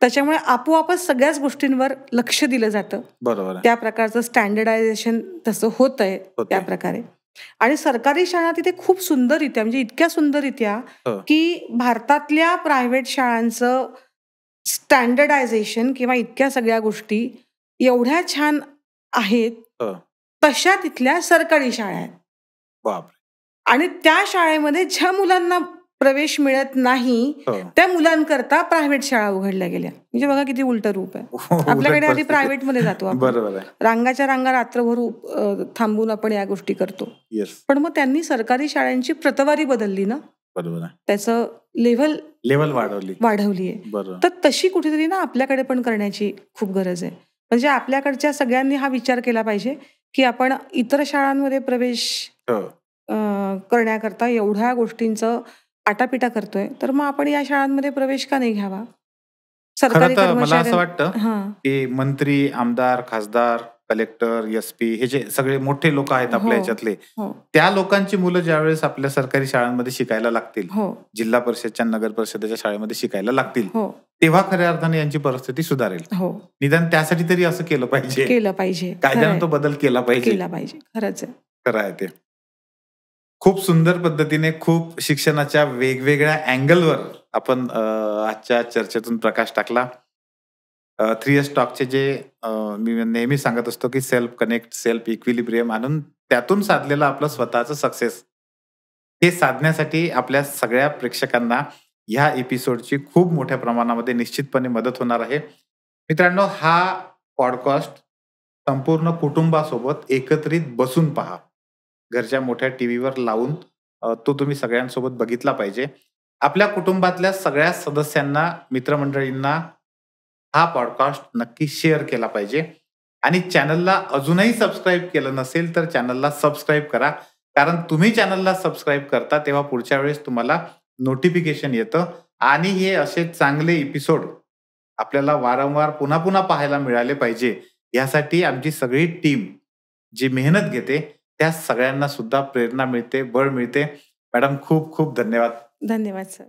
त्याच्यामुळे आपोआपच सगळ्याच गोष्टींवर लक्ष दिलं जातं. बरोबर. त्या प्रकारचं स्टँडर्डायझेशन तसं होतंय त्या प्रकारे. आणि सरकारी शाळा तिथे खूप सुंदररित्या, म्हणजे इतक्या सुंदररित्या की भारतातल्या प्रायव्हेट शाळांचं स्टँडर्डायझेशन किंवा इतक्या सगळ्या गोष्टी एवढ्या छान आहेत तशा तिथल्या सरकारी शाळा आहेत. बापरे. आणि त्या शाळेमध्ये ज्या मुलांना प्रवेश मिळत नाही, त्या मुलांकरता प्रायव्हेट शाळा उघडल्या गेल्या. म्हणजे बघा किती उलट रूप आहे. आपल्याकडे आधी प्रायव्हेट मध्ये जातो आपण, रांगाच्या रांगा रात्रभर थांबून आपण या गोष्टी करतो. पण मग त्यांनी सरकारी शाळांची प्रतवारी बदलली ना, त्याचं लेव्हल वाढवली आहे. तर तशी कुठेतरी ना आपल्याकडे पण करण्याची खूप गरज आहे. म्हणजे आपल्याकडच्या सगळ्यांनी हा विचार केला पाहिजे की आपण इतर शाळांमध्ये प्रवेश करण्याकरता एवढ्या गोष्टींचं आटापिटा करतोय, तर मग आपण या शाळांमध्ये प्रवेश का नाही घ्यावा. सरकारी मला असं वाटतं की मंत्री, आमदार, खासदार, कलेक्टर, SP हे जे सगळे मोठे लोक आहेत आपल्या ह्याच्यातले, त्या लोकांची मुलं ज्यावेळेस आपल्या सरकारी शाळांमध्ये शिकायला लागतील, जिल्हा परिषदच्या, नगर परिषदेच्या शाळेमध्ये शिकायला लागतील, तेव्हा खऱ्या अर्थाने यांची परिस्थिती सुधारेल. निदान त्यासाठी तरी असं केलं पाहिजे. कायद्यानं तो बदल केला पाहिजे. खरंच आहे. खरं आहे ते. खूप सुंदर पद्धतीने खूप शिक्षणाच्या वेगवेगळ्या अँगलवर आपण आजच्या चर्चेतून प्रकाश टाकला. 3S टॉकचे जे मी नेहमी सांगत असतो की सेल्फ कनेक्ट, सेल्फ इक्विलिब्रियम आणून त्यातून साधलेलं आपलं स्वतःचं सक्सेस, हे साधण्यासाठी आपल्या सगळ्या प्रेक्षकांना ह्या एपिसोडची खूप मोठ्या प्रमाणामध्ये निश्चितपणे मदत होणार आहे. मित्रांनो, हा पॉडकास्ट संपूर्ण कुटुंबासोबत एकत्रित बसून पहा. घरच्या मोठ्या टीव्हीवर लावून तो तुम्ही सगळ्यांसोबत बघितला पाहिजे. आपल्या कुटुंबातल्या सगळ्या सदस्यांना, मित्रमंडळींना हा पॉडकास्ट नक्की शेअर केला पाहिजे. आणि चॅनलला अजूनही सबस्क्राईब केलं नसेल तर चॅनलला सबस्क्राईब करा. कारण तुम्ही चॅनलला सबस्क्राईब करता तेव्हा पुढच्या वेळेस तुम्हाला नोटिफिकेशन येतं. आणि हे असे चांगले एपिसोड आपल्याला वारंवार पुन्हा पुन्हा पाहायला मिळाले पाहिजे, यासाठी आमची सगळी टीम जी मेहनत घेते त्या सगळ्यांना सुद्धा प्रेरणा मिळते, बळ मिळते. मॅडम खूप खूप धन्यवाद. धन्यवाद सर.